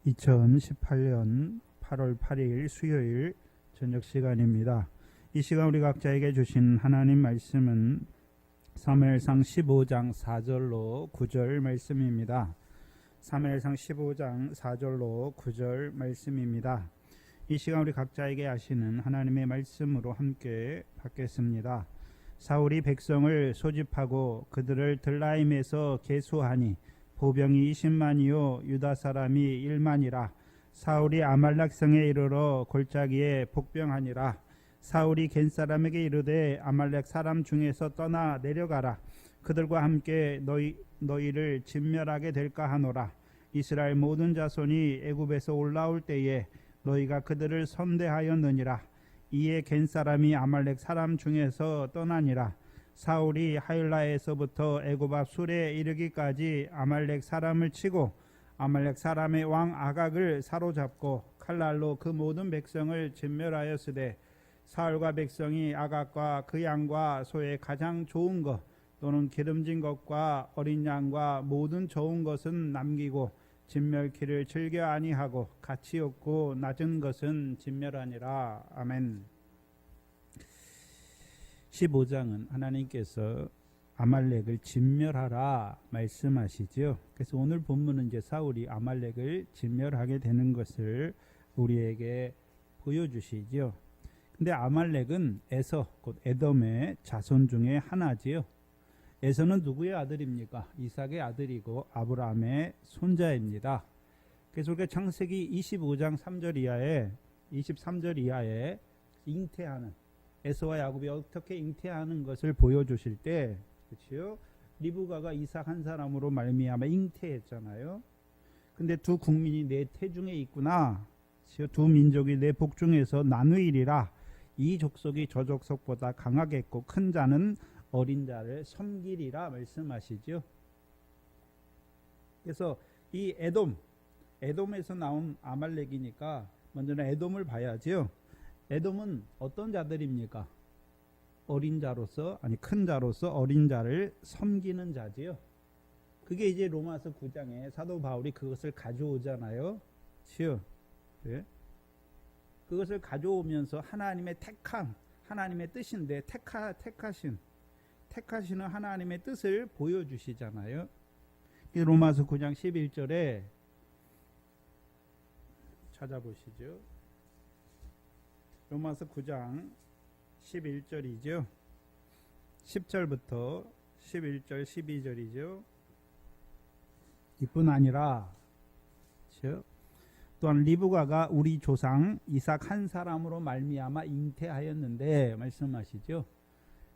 2018년 8월 8일 수요일 저녁 시간입니다. 이 시간 우리 각자에게 주신 하나님 말씀은 사무엘상 15장 4절로 9절 말씀입니다. 사무엘상 15장 4절로 9절 말씀입니다. 이 시간 우리 각자에게 하시는 하나님의 말씀으로 함께 받겠습니다. 사울이 백성을 소집하고 그들을 들라임에서 계수하니 보병이 20만이요 유다 사람이 1만이라. 사울이 아말렉성에 이르러 골짜기에 복병하니라. 사울이 겐 사람에게 이르되 아말렉 사람 중에서 떠나 내려가라. 그들과 함께 너희를 진멸하게 될까 하노라. 이스라엘 모든 자손이 애굽에서 올라올 때에 너희가 그들을 선대하였느니라. 이에 겐 사람이 아말렉 사람 중에서 떠나니라. 사울이 하일라에서부터 애굽 앞 술에 이르기까지 아말렉 사람을 치고 아말렉 사람의 왕 아각을 사로잡고 칼날로 그 모든 백성을 진멸하였으되 사울과 백성이 아각과 그 양과 소의 가장 좋은 것 또는 기름진 것과 어린 양과 모든 좋은 것은 남기고 진멸키를 즐겨 아니하고 가치 없고 낮은 것은 진멸하니라. 아멘. 15장은 하나님께서 아말렉을 진멸하라 말씀하시죠. 그래서 오늘 본문은 이제 사울이 아말렉을 진멸하게 되는 것을 우리에게 보여주시죠. 근데 아말렉은 에서 곧 에돔의 자손 중에 하나지요. 에서는 누구의 아들입니까? 이삭의 아들이고 아브라함의 손자입니다. 그래서 우리가 창세기 25장 3절 이하에 23절 이하에 잉태하는 에서와 야곱이 어떻게 잉태하는 것을 보여주실 때, 그렇죠? 리브가가 이삭 한 사람으로 말미암아 잉태했잖아요. 근데 두 국민이 내 태중에 있구나. 두 민족이 내 복중에서 나누이리라. 이 족속이 저 족속보다 강하겠고 큰 자는 어린 자를 섬기리라 말씀하시죠. 그래서 이 에돔에서 나온 아말렉이니까 먼저는 에돔을 봐야죠. 에돔은 어떤 자들입니까? 큰 자로서 어린 자를 섬기는 자지요. 그게 이제 로마서 9장에 사도 바울이 그것을 가져오잖아요. 네? 그것을 가져오면서 하나님의 택함, 하나님의 뜻인데 택하시는 하나님의 뜻을 보여주시잖아요. 로마서 9장 11절에 찾아보시죠. 로마서 9장 11절이죠. 10절부터 11절 12절이죠. 이뿐 아니라 또한 리브가가 우리 조상 이삭 한 사람으로 말미암아 잉태하였는데 말씀하시죠.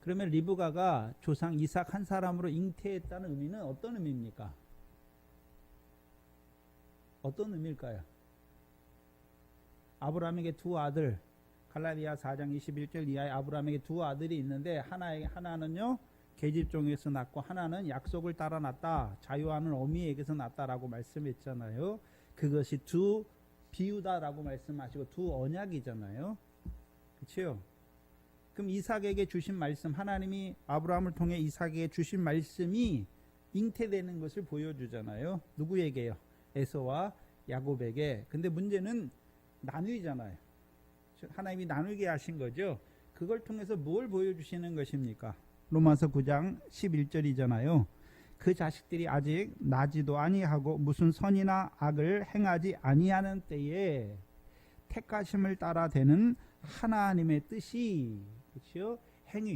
그러면 리브가가 조상 이삭 한 사람으로 잉태했다는 의미는 어떤 의미입니까? 어떤 의미일까요? 아브라함에게 두 아들, 갈라디아 4장 21절 이하에 아브라함에게 두 아들이 있는데 하나는요 계집종에서 낳고 하나는 약속을 따라 낳다, 자유하는 어미에게서 낳다라고 말씀했잖아요. 그것이 두 비유다라고 말씀하시고 두 언약이잖아요. 그렇죠? 그럼 이삭에게 주신 말씀, 하나님이 아브라함을 통해 이삭에게 주신 말씀이 잉태되는 것을 보여주잖아요. 누구에게요? 에서와 야곱에게. 근데 문제는 나누이잖아요. 하나님이 나누게 하신 거죠. 그걸 통해서 뭘 보여주시는 것입니까? 로마서 9장 11절이잖아요. 그 자식들이 아직 나지도 아니하고 무슨 선이나 악을 행하지 아니하는 때에 택하심을 따라 되는 하나님의 뜻이, 그렇죠?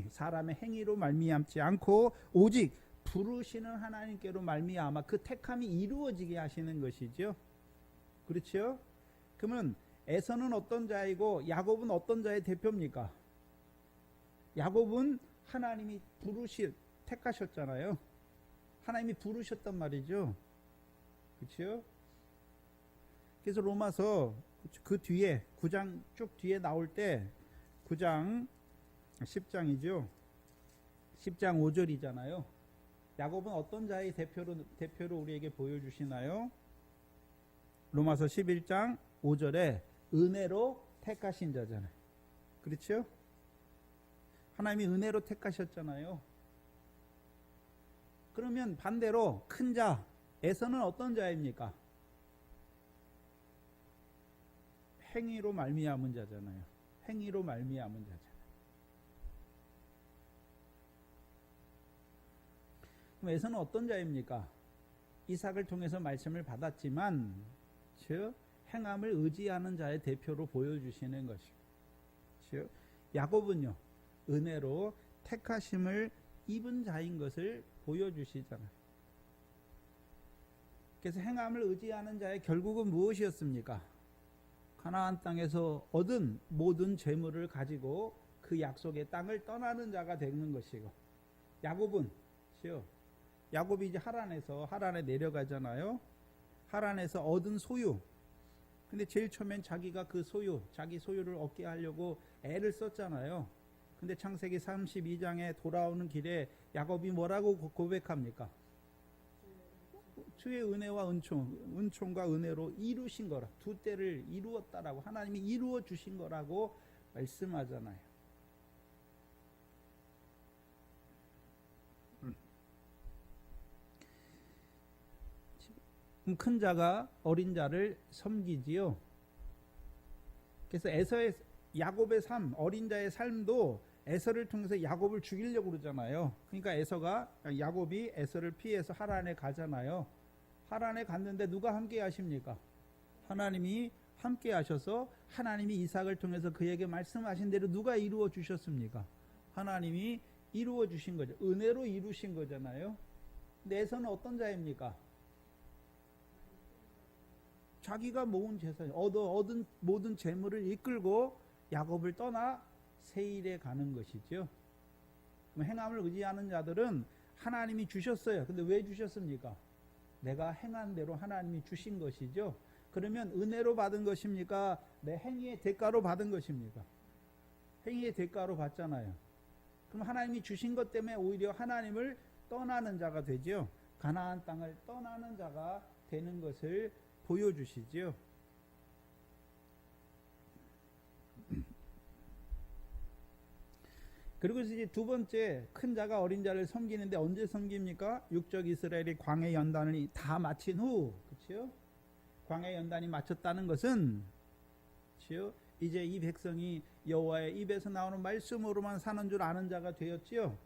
사람의 행위로 말미암지 않고 오직 부르시는 하나님께로 말미암아 그 택함이 이루어지게 하시는 것이죠. 그렇죠? 그러면 에서는 어떤 자이고 야곱은 어떤 자의 대표입니까? 야곱은 하나님이 택하셨잖아요. 하나님이 부르셨단 말이죠. 그렇죠? 그래서 로마서 그 뒤에 9장 쭉 뒤에 나올 때 9장 10장이죠. 10장 5절이잖아요. 야곱은 어떤 자의 대표로 우리에게 보여주시나요? 로마서 11장 5절에 은혜로 택하신 자잖아요. 그렇죠? 하나님이 은혜로 택하셨잖아요. 그러면 반대로 큰 자, 에서는 어떤 자입니까? 행위로 말미암은 자잖아요. 행위로 말미암은 자잖아요. 그럼 에서는 어떤 자입니까? 이삭을 통해서 말씀을 받았지만 즉 행함을 의지하는 자의 대표로 보여주시는 것이고, 즉 야곱은요 은혜로 택하심을 입은 자인 것을 보여주시잖아요. 그래서 행함을 의지하는 자의 결국은 무엇이었습니까? 가나안 땅에서 얻은 모든 재물을 가지고 그 약속의 땅을 떠나는 자가 되는 것이고, 야곱은 야곱이 이제 하란에 내려가잖아요. 하란에서 얻은 소유. 근데 제일 처음엔 자기가 그 자기 소유를 얻게 하려고 애를 썼잖아요. 근데 창세기 32장에 돌아오는 길에 야곱이 뭐라고 고백합니까? 주의 은혜와 은총과 은혜로 이루신 거라, 두 때를 이루었다라고, 하나님이 이루어 주신 거라고 말씀하잖아요. 큰 자가 어린 자를 섬기지요. 그래서 야곱의 삶, 어린 자의 삶도 에서를 통해서 야곱을 죽이려고 그러잖아요. 그러니까 야곱이 에서를 피해서 하란에 가잖아요. 하란에 갔는데 누가 함께 하십니까? 하나님이 함께 하셔서 하나님이 이삭을 통해서 그에게 말씀하신 대로 누가 이루어 주셨습니까? 하나님이 이루어 주신 거죠. 은혜로 이루신 거잖아요. 근데 에서는 어떤 자입니까? 자기가 모은 재산, 얻은 모든 재물을 이끌고 야곱을 떠나 세일에 가는 것이죠. 그럼 행함을 의지하는 자들은 하나님이 주셨어요. 근데 왜 주셨습니까? 내가 행한 대로 하나님이 주신 것이죠. 그러면 은혜로 받은 것입니까? 내 행위의 대가로 받은 것입니까? 행위의 대가로 받잖아요. 그럼 하나님이 주신 것 때문에 오히려 하나님을 떠나는 자가 되죠. 가나안 땅을 떠나는 자가 되는 것을 보여주시죠. 그리고 이제 두 번째, 큰 자가 어린 자를 섬기는데 언제 섬깁니까? 육적 이스라엘이 광해 연단을 다 마친 후, 그렇죠? 광해 연단이 마쳤다는 것은, 그렇죠? 이제 이 백성이 여호와의 입에서 나오는 말씀으로만 사는 줄 아는 자가 되었지요.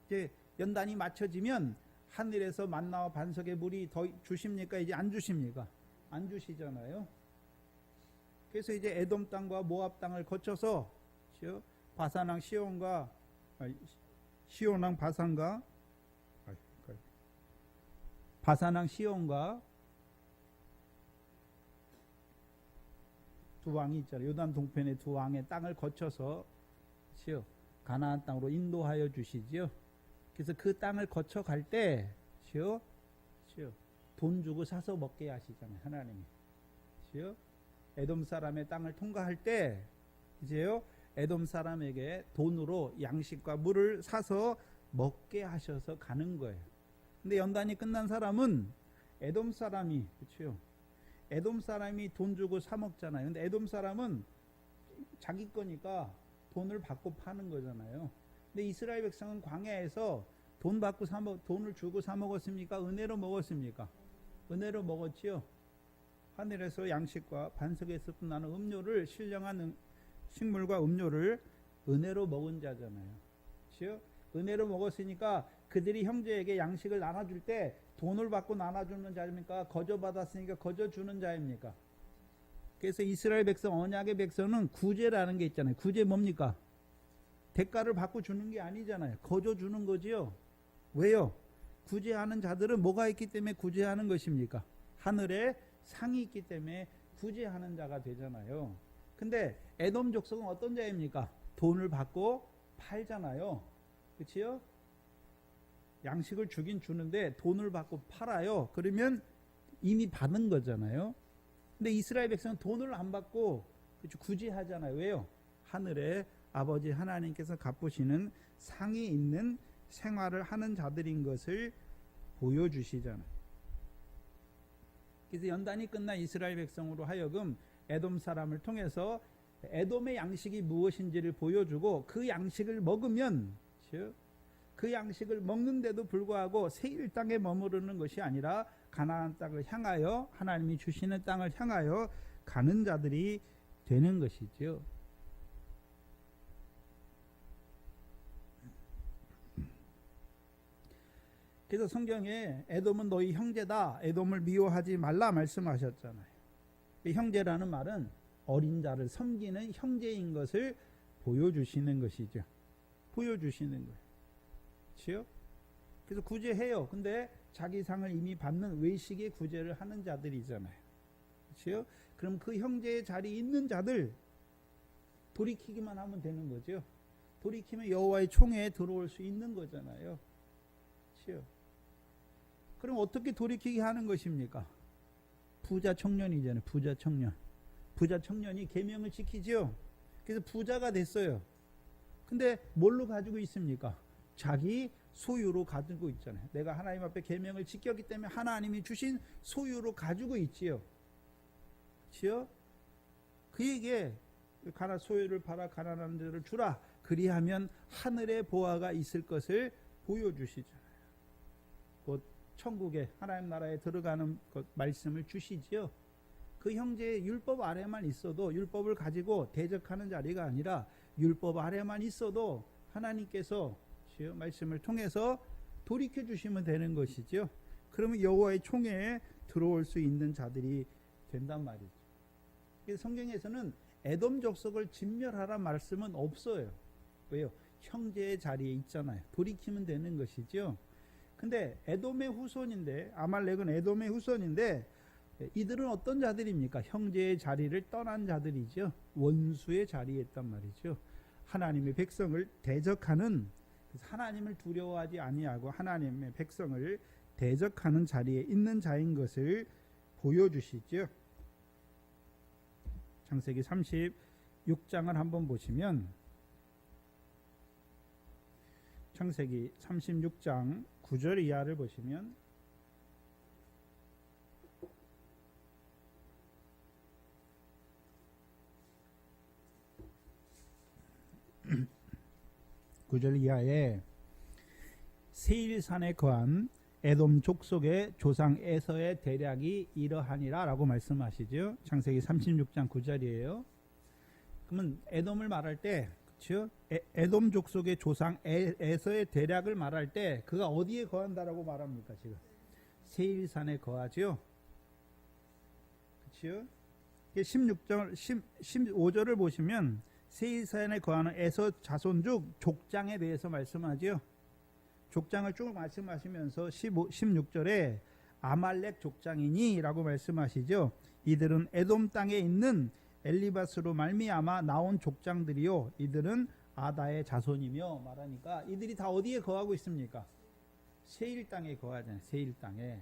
이제 연단이 마쳐지면 하늘에서 만나와 반석의 물이 더 주십니까? 이제 안 주십니까? 안 주시잖아요. 그래서 이제 에돔 땅과 모압 땅을 거쳐서 바산왕 시온왕 바산왕 시온과 두 왕이 있잖아요. 요단 동편의 두 왕의 땅을 거쳐서 가나안 땅으로 인도하여 주시지요. 그래서 그 땅을 거쳐갈 때 돈 주고 사서 먹게 하시잖아요. 하나님이. 에돔 사람의 땅을 통과할 때 이제요 에돔 사람에게 돈으로 양식과 물을 사서 먹게 하셔서 가는 거예요. 근데 연단이 끝난 사람은 에돔 사람이, 그렇죠? 에돔 사람이 돈 주고 사 먹잖아요. 근데 에돔 사람은 자기 거니까 돈을 받고 파는 거잖아요. 근데 이스라엘 백성은 광야에서 돈을 주고 사 먹었습니까? 은혜로 먹었습니까? 은혜로 먹었지요. 하늘에서 양식과 반석에서 나는 음료를, 신령한 식물과 음료를 은혜로 먹은 자잖아요. 그렇죠? 은혜로 먹었으니까 그들이 형제에게 양식을 나눠줄 때 돈을 받고 나눠주는 자입니까? 거저 받았으니까 거저 주는 자입니까? 그래서 이스라엘 백성, 언약의 백성은 구제라는 게 있잖아요. 구제 뭡니까? 대가를 받고 주는 게 아니잖아요. 거저 주는 거지요. 왜요? 구제하는 자들은 뭐가 있기 때문에 구제하는 것입니까? 하늘에 상이 있기 때문에 구제하는 자가 되잖아요. 근데 에돔 족속은 어떤 자입니까? 돈을 받고 팔잖아요. 그치요? 양식을 주긴 주는데 돈을 받고 팔아요. 그러면 이미 받은 거잖아요. 근데 이스라엘 백성은 돈을 안 받고 구제하잖아요. 왜요? 하늘에 아버지 하나님께서 갚으시는 상이 있는 생활을 하는 자들인 것을 보여주시잖아요. 그래서 연단이 끝난 이스라엘 백성으로 하여금 에돔 사람을 통해서 에돔의 양식이 무엇인지를 보여주고, 그 양식을 먹으면, 그 양식을 먹는데도 불구하고 세일 땅에 머무르는 것이 아니라 가나안 땅을 향하여, 하나님이 주시는 땅을 향하여 가는 자들이 되는 것이죠. 그래서 성경에 에돔은 너희 형제다, 에돔을 미워하지 말라 말씀하셨잖아요. 형제라는 말은 어린 자를 섬기는 형제인 것을 보여주시는 것이죠. 보여주시는 거예요. 그렇죠? 그래서 구제해요. 근데 자기 상을 이미 받는 외식의 구제를 하는 자들이잖아요. 그렇죠? 그럼 그 형제의 자리에 있는 자들 돌이키기만 하면 되는 거죠. 돌이키면 여호와의 총회에 들어올 수 있는 거잖아요. 그렇죠? 그럼 어떻게 돌이키게 하는 것입니까? 부자 청년이잖아요. 부자 청년. 부자 청년이 계명을 지키죠. 그래서 부자가 됐어요. 근데 뭘로 가지고 있습니까? 자기 소유로 가지고 있잖아요. 내가 하나님 앞에 계명을 지켰기 때문에 하나님이 주신 소유로 가지고 있지요. 그렇죠? 그에게 소유를 팔아 가난한 자를 주라. 그리하면 하늘의 보화가 있을 것을 보여주시잖아요. 곧 천국에 하나님 나라에 들어가는 것 말씀을 주시지요. 그 형제의 율법 아래만 있어도 율법을 가지고 대적하는 자리가 아니라 율법 아래만 있어도 하나님께서 말씀을 통해서 돌이켜 주시면 되는 것이죠. 그러면 여호와의 총회에 들어올 수 있는 자들이 된단 말이죠. 그래서 성경에서는 에돔 족속을 진멸하라 말씀은 없어요. 왜요? 형제의 자리에 있잖아요. 돌이키면 되는 것이죠. 근데 에돔의 후손인데, 아말렉은 에돔의 후손인데, 이들은 어떤 자들입니까? 형제의 자리를 떠난 자들이죠. 원수의 자리에 있단 말이죠. 하나님의 백성을 대적하는, 하나님을 두려워하지 아니하고 하나님의 백성을 대적하는 자리에 있는 자인 것을 보여주시죠. 창세기 36장을 한번 보시면, 창세기 36장 9절 이하를 보시면, 구절 이하에 세일산에 거한 에돔 족속의 조상 에서의 대략이 이러하니라 라고 말씀하시죠. 창세기 36장 9절이에요. 그러면 에돔을 말할 때, 그렇죠? 에돔 족속의 조상 에서의 대략을 말할 때 그가 어디에 거한다라고 말합니까? 지금 세일산에 거하죠. 그렇죠? 15절을 보시면 세일산에 거하는 에서 자손 중 족장에 대해서 말씀하죠. 족장을 쭉 말씀하시면서 16절에 아말렉 족장이니 라고 말씀하시죠. 이들은 에돔 땅에 있는 엘리바스로 말미암아 나온 족장들이요, 이들은 아다의 자손이며 말하니까 이들이 다 어디에 거하고 있습니까? 세일 땅에 거하잖아요. 세일 땅에.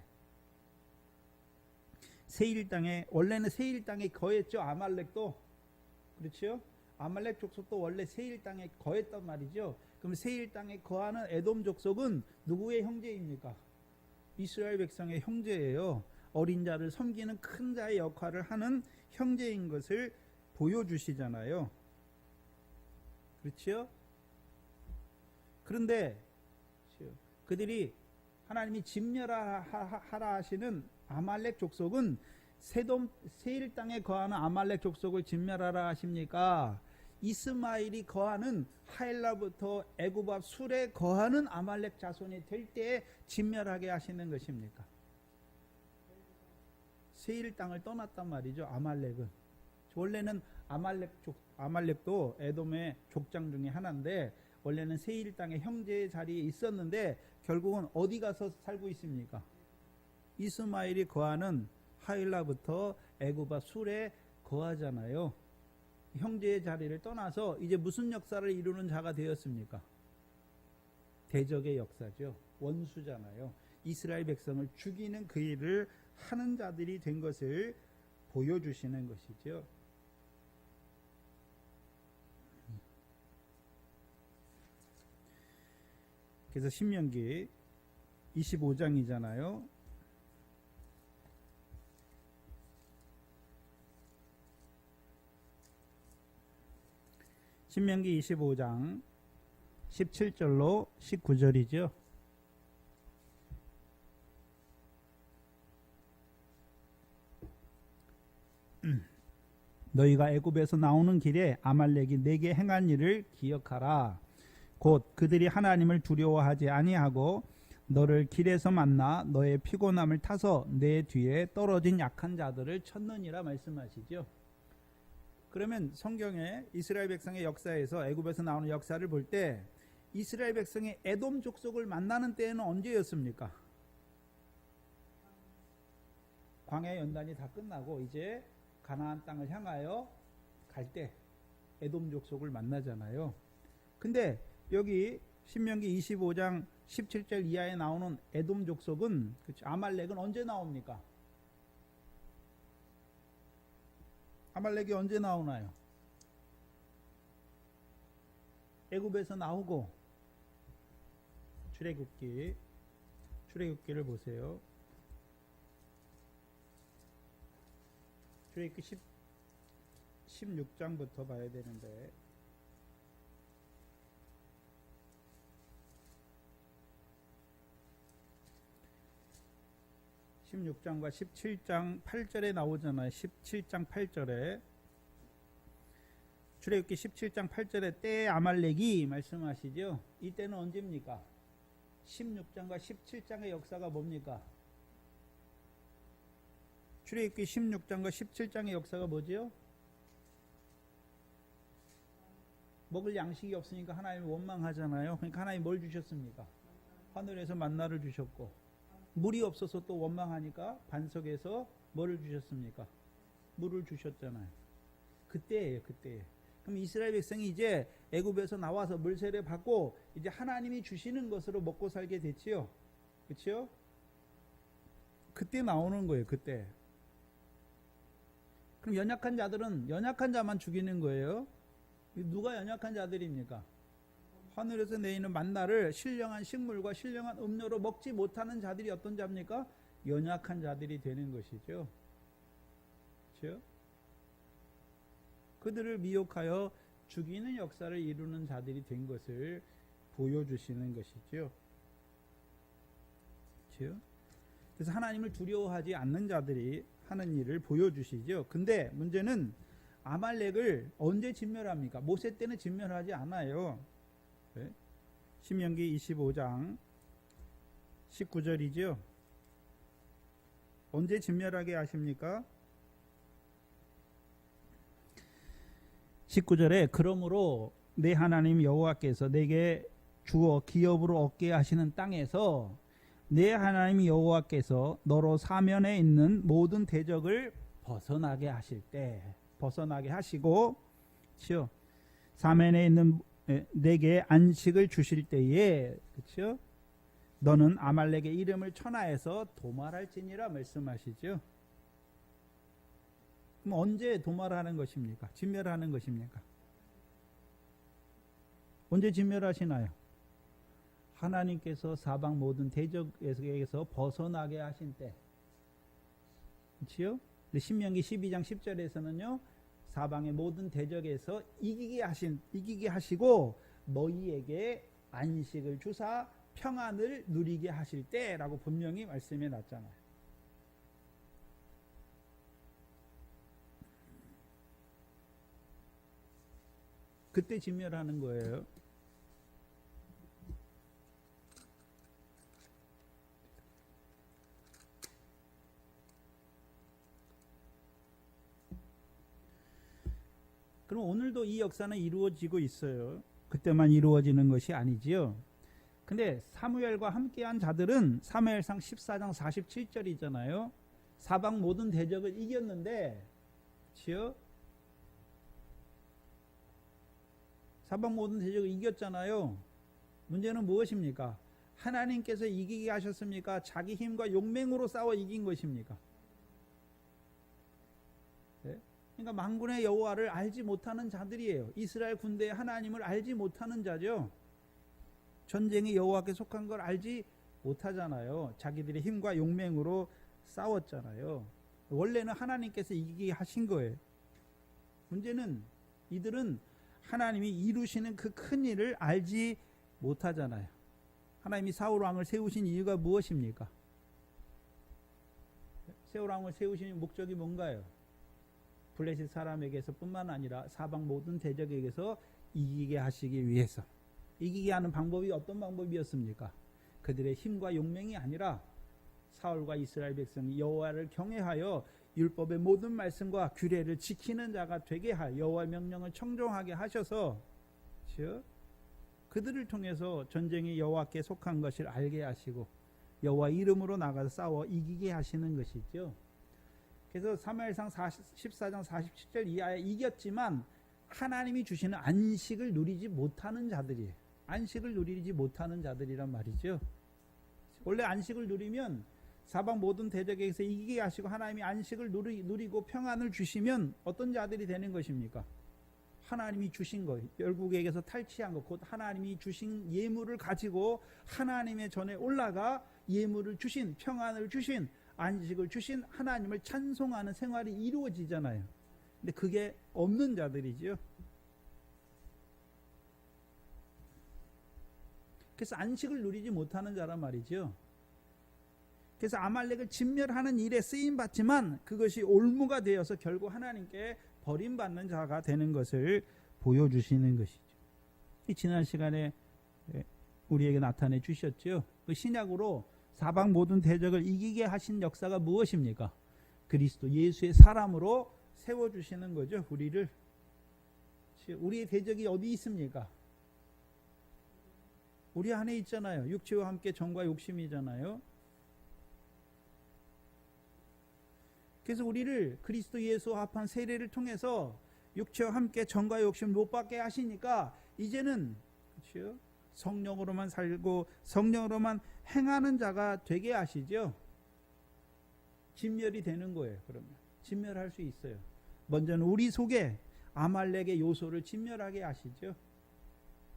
세일 땅에, 원래는 세일 땅에 거했죠. 아말렉도. 그렇죠? 아말렉 족속도 원래 세일 땅에 거했단 말이죠. 그럼 세일 땅에 거하는 에돔 족속은 누구의 형제입니까? 이스라엘 백성의 형제예요. 어린 자를 섬기는 큰 자의 역할을 하는 형제인 것을 보여주시잖아요. 그렇죠? 그런데 그들이 하나님이 진멸하라 하시는 아말렉 족속은 세일 땅에 거하는 아말렉 족속을 진멸하라 하십니까? 이스마엘이 거하는 하일라부터 애굽 앞 술에 거하는 아말렉 자손이 될 때에 진멸하게 하시는 것입니까? 세일 땅을 떠났단 말이죠. 아말렉은 원래는 아말렉도 에돔의 족장 중에 하나인데 원래는 세일 땅의 형제의 자리에 있었는데 결국은 어디 가서 살고 있습니까? 이스마엘이 거하는 하일라부터 애굽 앞 술에 거하잖아요. 형제의 자리를 떠나서 이제 무슨 역사를 이루는 자가 되었습니까? 대적의 역사죠. 원수잖아요. 이스라엘 백성을 죽이는 그 일을 하는 자들이 된 것을 보여주시는 것이죠. 그래서 신명기 25장이잖아요. 신명기 25장 17절로 19절이죠. 너희가 애굽에서 나오는 길에 아말렉이 내게 행한 일을 기억하라. 곧 그들이 하나님을 두려워하지 아니하고 너를 길에서 만나 너의 피곤함을 타서 내 뒤에 떨어진 약한 자들을 쳤느니라 말씀하시죠. 그러면 성경에 이스라엘 백성의 역사에서 애굽에서 나오는 역사를 볼 때 이스라엘 백성이 에돔 족속을 만나는 때에는 언제였습니까? 광야 연단이 다 끝나고 이제 가나안 땅을 향하여 갈 때 에돔 족속을 만나잖아요. 근데 여기 신명기 25장 17절 이하에 나오는 에돔 족속은, 그렇죠, 아말렉은 언제 나옵니까? 아말렉이 언제 나오나요? 애굽에서 나오고, 출애굽기를 보세요. 출애굽기 16장부터 봐야 되는데, (16장과) (17장) (8절에) 나오잖아요. 17장 8절에 출애굽기 17장 8절에 때에 아말렉이 말씀하시죠. 이때는 언제입니까? 16장과 17장의 역사가 뭡니까? 출애굽기 16장과 17장의 역사가 뭐지요? 먹을 양식이 없으니까 하나님이 원망하잖아요. 그러니까 하나님이 뭘 주셨습니까? 하늘에서 만나를 주셨고, 물이 없어서 또 원망하니까 반석에서 뭐를 주셨습니까? 물을 주셨잖아요. 그때예요, 그때. 그럼 이스라엘 백성이 이제 애굽에서 나와서 물 세례 받고 이제 하나님이 주시는 것으로 먹고 살게 됐지요. 그렇죠? 그때 나오는 거예요, 그때. 그럼 연약한 자들은 연약한 자만 죽이는 거예요. 누가 연약한 자들입니까? 하늘에서 내리는 만나를 신령한 식물과 신령한 음료로 먹지 못하는 자들이 어떤 자입니까? 연약한 자들이 되는 것이죠. 그렇죠? 그들을 미혹하여 죽이는 역사를 이루는 자들이 된 것을 보여주시는 것이죠. 그렇죠? 그래서 하나님을 두려워하지 않는 자들이 하는 일을 보여주시죠. 근데 문제는 아말렉을 언제 진멸합니까? 모세 때는 진멸하지 않아요. 네? 신명기 25장 19절이죠. 언제 진멸하게 하십니까? 19절에 그러므로 내 하나님 여호와께서 내게 주어 기업으로 얻게 하시는 땅에서 내 하나님 여호와께서 너로 사면에 있는 모든 대적을 벗어나게 하실 때, 벗어나게 하시고, 그렇죠? 사면에 있는 내게 안식을 주실 때에, 그렇죠? 너는 아말렉의 이름을 천하에서 도말할지니라 말씀하시죠. 그럼 언제 도말하는 것입니까? 진멸하는 것입니까? 언제 진멸하시나요? 하나님께서 사방 모든 대적에서 벗어나게 하신 때. 그렇죠? 신명기 12장 10절에서는요. 사방의 모든 대적에서 이기게 하시고 너희에게 안식을 주사 평안을 누리게 하실 때라고 분명히 말씀해 놨잖아요. 그때 진멸하는 거예요. 그럼 오늘도 이 역사는 이루어지고 있어요. 그때만 이루어지는 것이 아니지요. 근데 사무엘과 함께한 자들은 사무엘상 14장 47절이잖아요. 사방 모든 대적을 이겼는데, 그렇죠? 사방 모든 대적을 이겼잖아요. 문제는 무엇입니까? 하나님께서 이기게 하셨습니까? 자기 힘과 용맹으로 싸워 이긴 것입니까? 네? 그러니까 만군의 여호와를 알지 못하는 자들이에요. 이스라엘 군대의 하나님을 알지 못하는 자죠. 전쟁이 여호와께 속한 걸 알지 못하잖아요. 자기들의 힘과 용맹으로 싸웠잖아요. 원래는 하나님께서 이기게 하신 거예요. 문제는 이들은 하나님이 이루시는 그 큰 일을 알지 못하잖아요. 하나님이 사울 왕을 세우신 이유가 무엇입니까? 사울 왕을 세우신 목적이 뭔가요? 블레셋 사람에게서뿐만 아니라 사방 모든 대적에게서 이기게 하시기 위해서. 이기게 하는 방법이 어떤 방법이었습니까? 그들의 힘과 용맹이 아니라 사울과 이스라엘 백성이 여호와를 경외하여 율법의 모든 말씀과 규례를 지키는 자가 되게 하여 여호와의 명령을 청종하게 하셔서 그들을 통해서 전쟁이 여호와께 속한 것을 알게 하시고 여호와 이름으로 나가서 싸워 이기게 하시는 것이죠. 그래서 사무엘상 14장 47절 이하에 이겼지만 하나님이 주시는 안식을 누리지 못하는 자들이에요. 안식을 누리지 못하는 자들이란 말이죠. 원래 안식을 누리면 사방 모든 대적에게서 이기게 하시고 하나님이 안식을 누리고 평안을 주시면 어떤 자들이 되는 것입니까? 하나님이 주신 것, 열국에게서 탈취한 것, 곧 하나님이 주신 예물을 가지고 하나님의 전에 올라가 예물을 주신, 평안을 주신, 안식을 주신 하나님을 찬송하는 생활이 이루어지잖아요. 근데 그게 없는 자들이지요. 그래서 안식을 누리지 못하는 자란 말이죠. 그래서 아말렉을 진멸하는 일에 쓰임 받지만 그것이 올무가 되어서 결국 하나님께 버림받는 자가 되는 것을 보여주시는 것이죠. 지난 시간에 우리에게 나타내 주셨죠. 그 신약으로 사방 모든 대적을 이기게 하신 역사가 무엇입니까? 그리스도 예수의 사람으로 세워주시는 거죠. 우리를. 우리의 대적이 어디 있습니까? 우리 안에 있잖아요. 육체와 함께 정과 욕심이잖아요. 그래서 우리를 그리스도 예수와 합한 세례를 통해서 육체와 함께 정과 욕심 못 받게 하시니까 이제는 그렇죠? 성령으로만 살고 성령으로만 행하는 자가 되게 하시죠. 진멸이 되는 거예요. 그러면 진멸할 수 있어요. 먼저는 우리 속에 아말렉의 요소를 진멸하게 하시죠.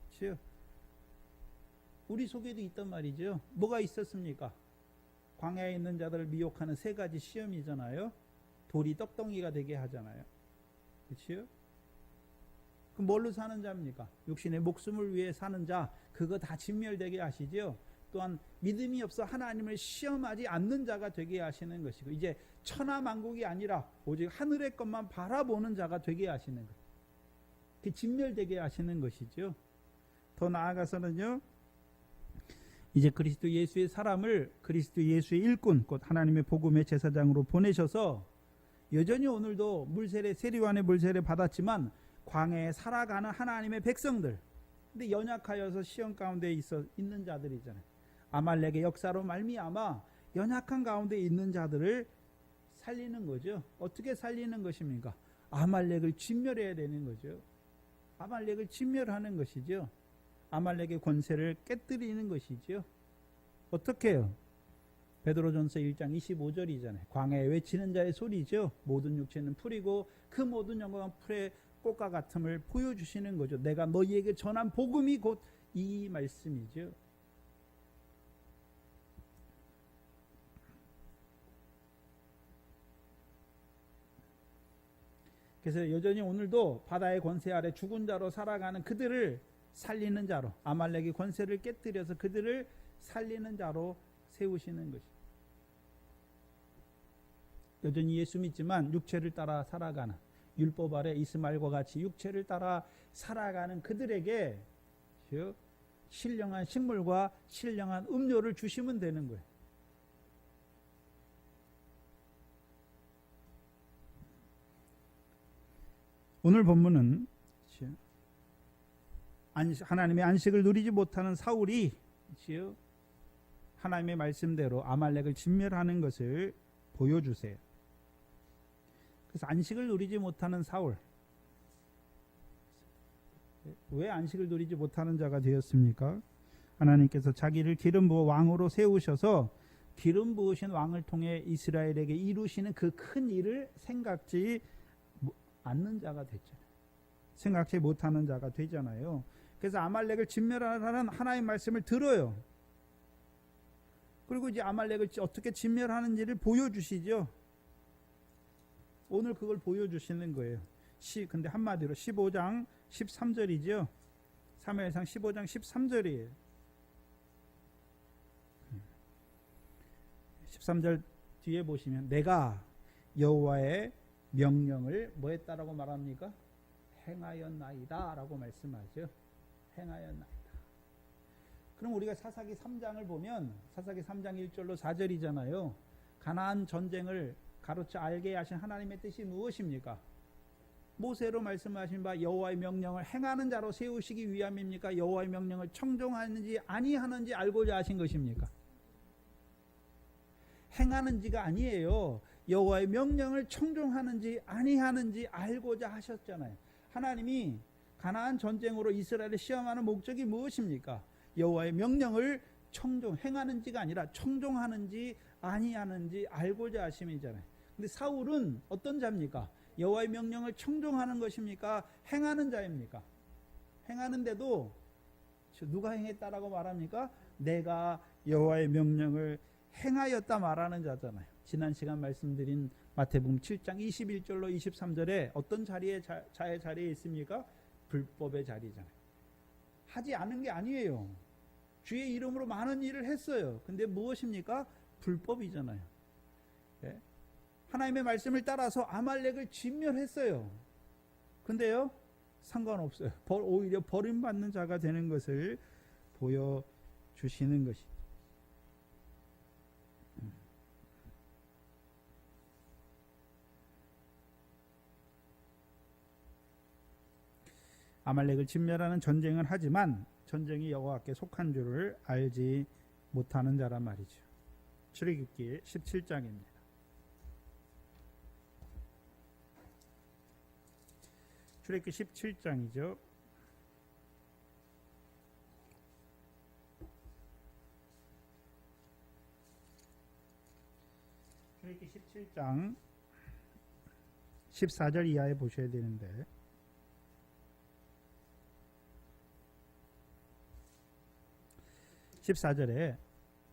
그렇죠? 우리 속에도 있단 말이죠. 뭐가 있었습니까? 광야에 있는 자들을 미혹하는 세 가지 시험이잖아요. 돌이 떡덩이가 되게 하잖아요. 그렇죠? 그럼 뭘로 사는 자입니까? 육신의 목숨을 위해 사는 자, 그거 다 진멸되게 하시죠. 또한 믿음이 없어 하나님을 시험하지 않는 자가 되게 하시는 것이고 이제 천하만국이 아니라 오직 하늘의 것만 바라보는 자가 되게 하시는 것. 그 진멸되게 하시는 것이죠. 더 나아가서는요. 이제 그리스도 예수의 사람을 그리스도 예수의 일꾼 곧 하나님의 복음의 제사장으로 보내셔서 여전히 오늘도 세리완의 물세례 받았지만 광야에 살아가는 하나님의 백성들, 근데 연약하여서 시험 가운데 있는 자들이잖아요. 아말렉의 역사로 말미암아 연약한 가운데 있는 자들을 살리는 거죠. 어떻게 살리는 것입니까? 아말렉을 진멸해야 되는 거죠. 아말렉을 진멸하는 것이죠. 아말렉의 권세를 깨뜨리는 것이죠. 어떻게 해요? 베드로전서 1장 25절이잖아요. 광야에 외치는 자의 소리죠. 모든 육체는 풀이고 그 모든 영광은 풀의 꽃과 같음을 보여주시는 거죠. 내가 너희에게 전한 복음이 곧 이 말씀이죠. 그래서 여전히 오늘도 바다의 권세 아래 죽은 자로 살아가는 그들을 살리는 자로, 아말렉의 권세를 깨뜨려서 그들을 살리는 자로 세우시는 것입니다. 여전히 예수 믿지만 육체를 따라 살아가는, 율법 아래 이스마엘과 같이 육체를 따라 살아가는 그들에게 신령한 식물과 신령한 음료를 주시면 되는 거예요. 오늘 본문은 하나님의 안식을 누리지 못하는 사울이 하나님의 말씀대로 아말렉을 진멸하는 것을 보여주세요. 그래서 안식을 누리지 못하는 사울, 왜 안식을 누리지 못하는 자가 되었습니까? 하나님께서 자기를 기름 부어 왕으로 세우셔서 기름 부으신 왕을 통해 이스라엘에게 이루시는 그 큰 일을 생각지 않는 자가 됐잖아요. 생각지 못하는 자가 되잖아요. 그래서 아말렉을 진멸하라는 하나님의 말씀을 들어요. 그리고 이제 아말렉을 어떻게 진멸하는지를 보여주시죠. 오늘 그걸 보여주시는 거예요. 근데 한마디로 15장 13절이죠. 사무엘상 15장 13절이에요. 13절 뒤에 보시면 내가 여호와의 명령을 뭐 했다라고 말합니까? 행하였나이다 라고 말씀하죠. 행하였나이다. 그럼 우리가 사사기 3장을 보면 사사기 3장 1절로 4절이잖아요. 가나안 전쟁을 가로쳐 알게 하신 하나님의 뜻이 무엇입니까? 모세로 말씀하신 바 여호와의 명령을 행하는 자로 세우시기 위함입니까? 여호와의 명령을 청종하는지 아니하는지 알고자 하신 것입니까? 행하는지가 아니에요. 여호와의 명령을 청종하는지 아니하는지 알고자 하셨잖아요. 하나님이 가나안 전쟁으로 이스라엘을 시험하는 목적이 무엇입니까? 여호와의 명령을 행하는지가 아니라 청종하는지 아니하는지 알고자 하심이잖아요. 근데 사울은 어떤 자입니까? 여호와의 명령을 청종하는 것입니까? 행하는 자입니까? 행하는데도 누가 행했다라고 말합니까? 내가 여호와의 명령을 행하였다 말하는 자잖아요. 지난 시간 말씀드린 마태복음 7장 21절로 23절에 어떤 자의 자리에 있습니까? 불법의 자리잖아요. 하지 않은 게 아니에요. 주의 이름으로 많은 일을 했어요. 근데 무엇입니까? 불법이잖아요. 네? 하나님의 말씀을 따라서 아말렉을 진멸했어요. 근데요, 상관없어요. 오히려 버림받는 자가 되는 것을 보여주시는 것이죠. 아말렉을 진멸하는 전쟁을 하지만 전쟁이 여호와께 속한 줄을 알지 못하는 자란 말이죠. 출애굽기 17장입니다. 출애굽기 17장이죠. 출애굽기 17장 14절 이하에 보셔야 되는데 14절에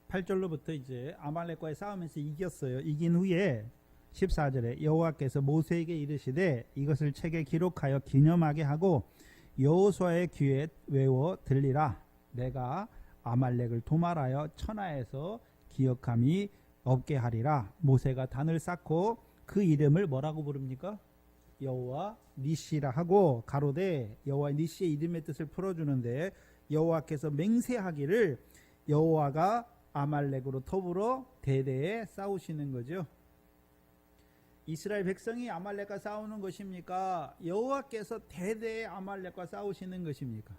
8절로부터 이제 아말렉과의 싸움에서 이겼어요. 이긴 후에 14절에 여호와께서 모세에게 이르시되 이것을 책에 기록하여 기념하게 하고 여호수아의 귀에 외워 들리라. 내가 아말렉을 도말하여 천하에서 기억함이 없게 하리라. 모세가 단을 쌓고 그 이름을 뭐라고 부릅니까? 여호와 니시라 하고 가로되 여호와 니시의 이름의 뜻을 풀어주는데 여호와께서 맹세하기를 여호와가 아말렉으로 더불어 대대에 싸우시는 거죠. 이스라엘 백성이 아말렉과 싸우는 것입니까? 여호와께서 대대에 아말렉과 싸우시는 것입니까?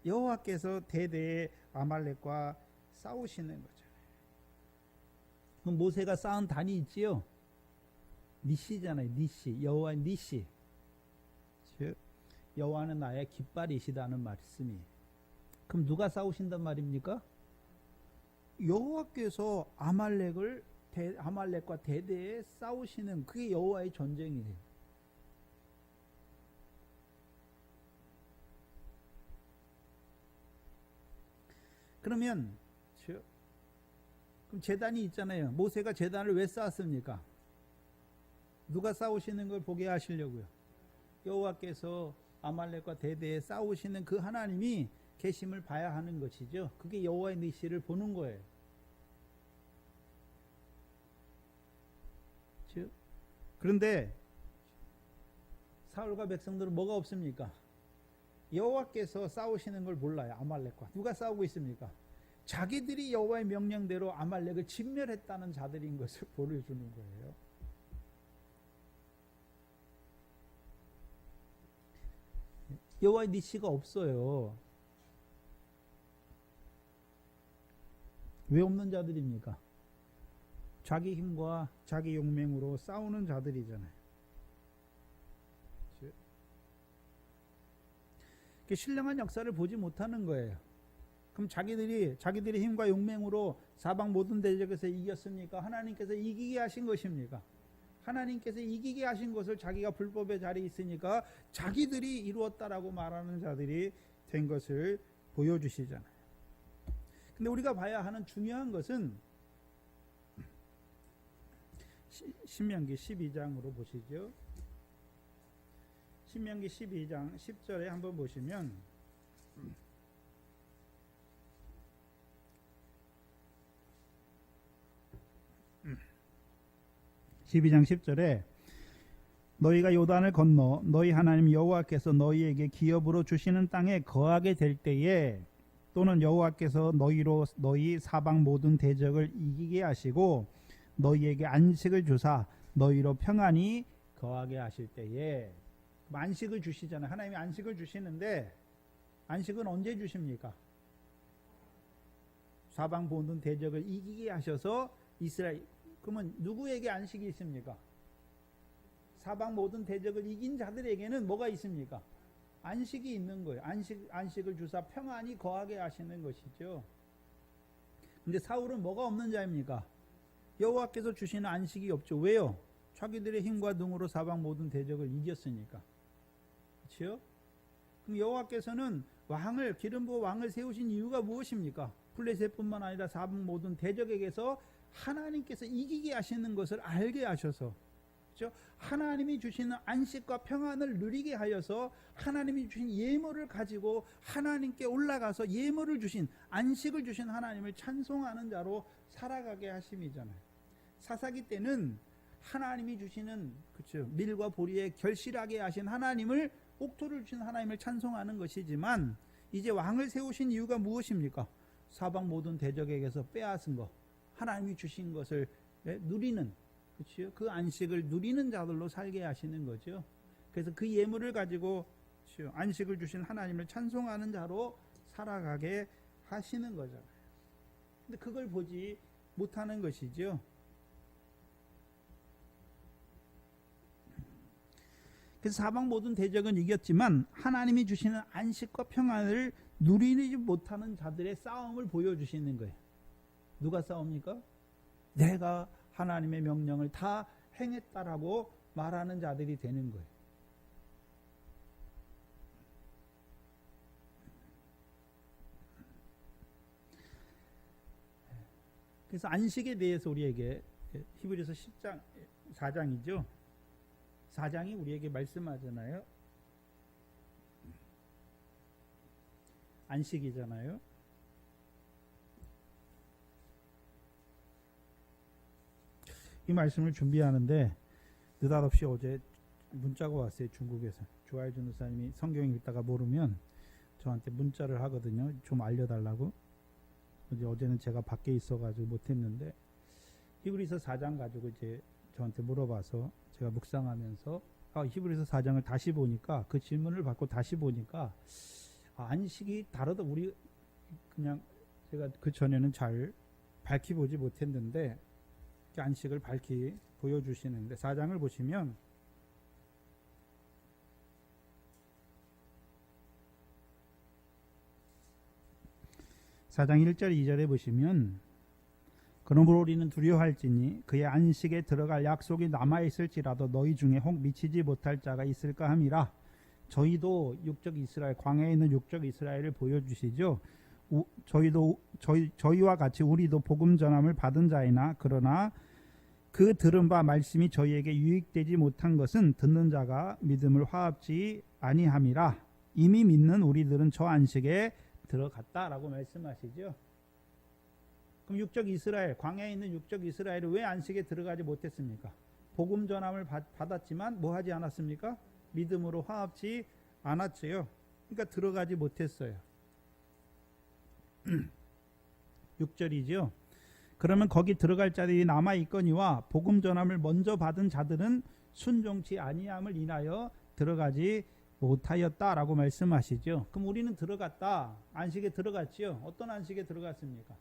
여호와께서 대대에 아말렉과 싸우시는 거죠. 그럼 모세가 쌓은 단이 있지요. 니시잖아요. 니시. 여호와 니시. 즉 여호와는 나의 깃발이시다는 말씀이에요. 그럼 누가 싸우신단 말입니까? 여호와께서 아말렉과 대대에 싸우시는 그게 여호와의 전쟁이에요. 그럼 제단이 있잖아요. 모세가 제단을 왜 쌓았습니까? 누가 싸우시는 걸 보게 하시려고요. 여호와께서 아말렉과 대대에 싸우시는 그 하나님이 계심을 봐야 하는 것이죠. 그게 여호와의 니시를 보는 거예요. 그런데 사울과 백성들은 뭐가 없습니까? 여호와께서 싸우시는 걸 몰라요. 아말렉과 누가 싸우고 있습니까? 자기들이 여호와의 명령대로 아말렉을 진멸했다는 자들인 것을 보여주는 거예요. 여호와의 니시가 없어요. 왜 없는 자들입니까? 자기 힘과 자기 용맹으로 싸우는 자들이잖아요. 신령한 역사를 보지 못하는 거예요. 그럼 자기들의 힘과 용맹으로 사방 모든 대적에서 이겼습니까? 하나님께서 이기게 하신 것입니까? 하나님께서 이기게 하신 것을 자기가 불법의 자리에 있으니까 자기들이 이루었다라고 말하는 자들이 된 것을 보여주시잖아요. 근데 우리가 봐야 하는 중요한 것은 신명기 12장으로 보시죠. 신명기 12장 10절에 한번 보시면 12장 10절에 너희가 요단을 건너 너희 하나님 여호와께서 너희에게 기업으로 주시는 땅에 거하게 될 때에 또는 여호와께서 너희 사방 모든 대적을 이기게 하시고 너희에게 안식을 주사 너희로 평안히 거하게 하실 때에 안식을 주시잖아요. 하나님이 안식을 주시는데 안식은 언제 주십니까? 사방 모든 대적을 이기게 하셔서 이스라엘 그러면 누구에게 안식이 있습니까? 사방 모든 대적을 이긴 자들에게는 뭐가 있습니까? 안식이 있는 거예요. 안식을 주사 평안히 거하게 하시는 것이죠. 근데 사울은 뭐가 없는 자입니까? 여호와께서 주시는 안식이 없죠. 왜요? 자기들의 힘과 능으로 사방 모든 대적을 이겼으니까. 그렇죠? 그럼 여호와께서는 기름 부어 왕을 세우신 이유가 무엇입니까? 블레셋뿐만 아니라 사방 모든 대적에게서 하나님께서 이기게 하시는 것을 알게 하셔서, 그렇죠? 하나님이 주시는 안식과 평안을 누리게 하여서 하나님이 주신 예물을 가지고 하나님께 올라가서 예물을 주신 안식을 주신 하나님을 찬송하는 자로 살아가게 하심이잖아요. 사사기 때는 하나님이 주시는, 그렇죠, 밀과 보리에 결실하게 하신 하나님을, 옥토를 주신 하나님을 찬송하는 것이지만 이제 왕을 세우신 이유가 무엇입니까? 사방 모든 대적에게서 빼앗은 것, 하나님이 주신 것을 누리는, 그렇죠? 그 안식을 누리는 자들로 살게 하시는 거죠. 그래서 그 예물을 가지고, 그렇죠, 안식을 주신 하나님을 찬송하는 자로 살아가게 하시는 거잖아요. 근데 그걸 보지 못하는 것이죠. 그래서 사방 모든 대적은 이겼지만 하나님이 주시는 안식과 평안을 누리지 못하는 자들의 싸움을 보여주시는 거예요. 누가 싸웁니까? 내가 하나님의 명령을 다 행했다라고 말하는 자들이 되는 거예요. 그래서 안식에 대해서 우리에게 히브리서 10장 4장이죠. 4장이 우리에게 말씀하잖아요. 안식이잖아요. 이 말씀을 준비하는데 느닷없이 어제 문자가 왔어요. 중국에서. 조아일 전도사님이 성경 읽다가 모르면 저한테 문자를 하거든요. 좀 알려달라고. 어제는 제가 밖에 있어가지고 못했는데 히브리서 4장 가지고 이제 저한테 물어봐서 제가 묵상하면서 히브리서 4장을 다시 보니까, 그 질문을 받고 다시 보니까 안식이 다르다. 우리 그냥 제가 그 전에는 잘 밝히 보지 못했는데 안식을 밝히 보여주시는데, 4장을 보시면 (4장 1절 2절에) 보시면, 그러므로 우리는 두려워할지니 그의 안식에 들어갈 약속이 남아있을지라도 너희 중에 혹 미치지 못할 자가 있을까 함이라. 저희도 육적 이스라엘, 광야에 있는 육적 이스라엘을 보여주시죠. 저희와 같이 우리도 복음 전함을 받은 자이나, 그러나 그 들은 바 말씀이 저희에게 유익되지 못한 것은 듣는 자가 믿음을 화합지 아니함이라. 이미 믿는 우리들은 저 안식에 들어갔다라고 말씀하시죠. 그럼 육적 이스라엘, 광야에 있는 육적 이스라엘은 왜 안식에 들어가지 못했습니까? 복음 전함을 받았지만 뭐 하지 않았습니까? 믿음으로 화합지 않았지요. 그러니까 들어가지 못했어요. 6절이죠. 그러면 거기 들어갈 자들이 남아 있거니와 복음 전함을 먼저 받은 자들은 순종치 아니함을 인하여 들어가지 못하였다라고 말씀하시죠. 그럼 우리는 들어갔다. 안식에 들어갔지요. 어떤 안식에 들어갔습니까?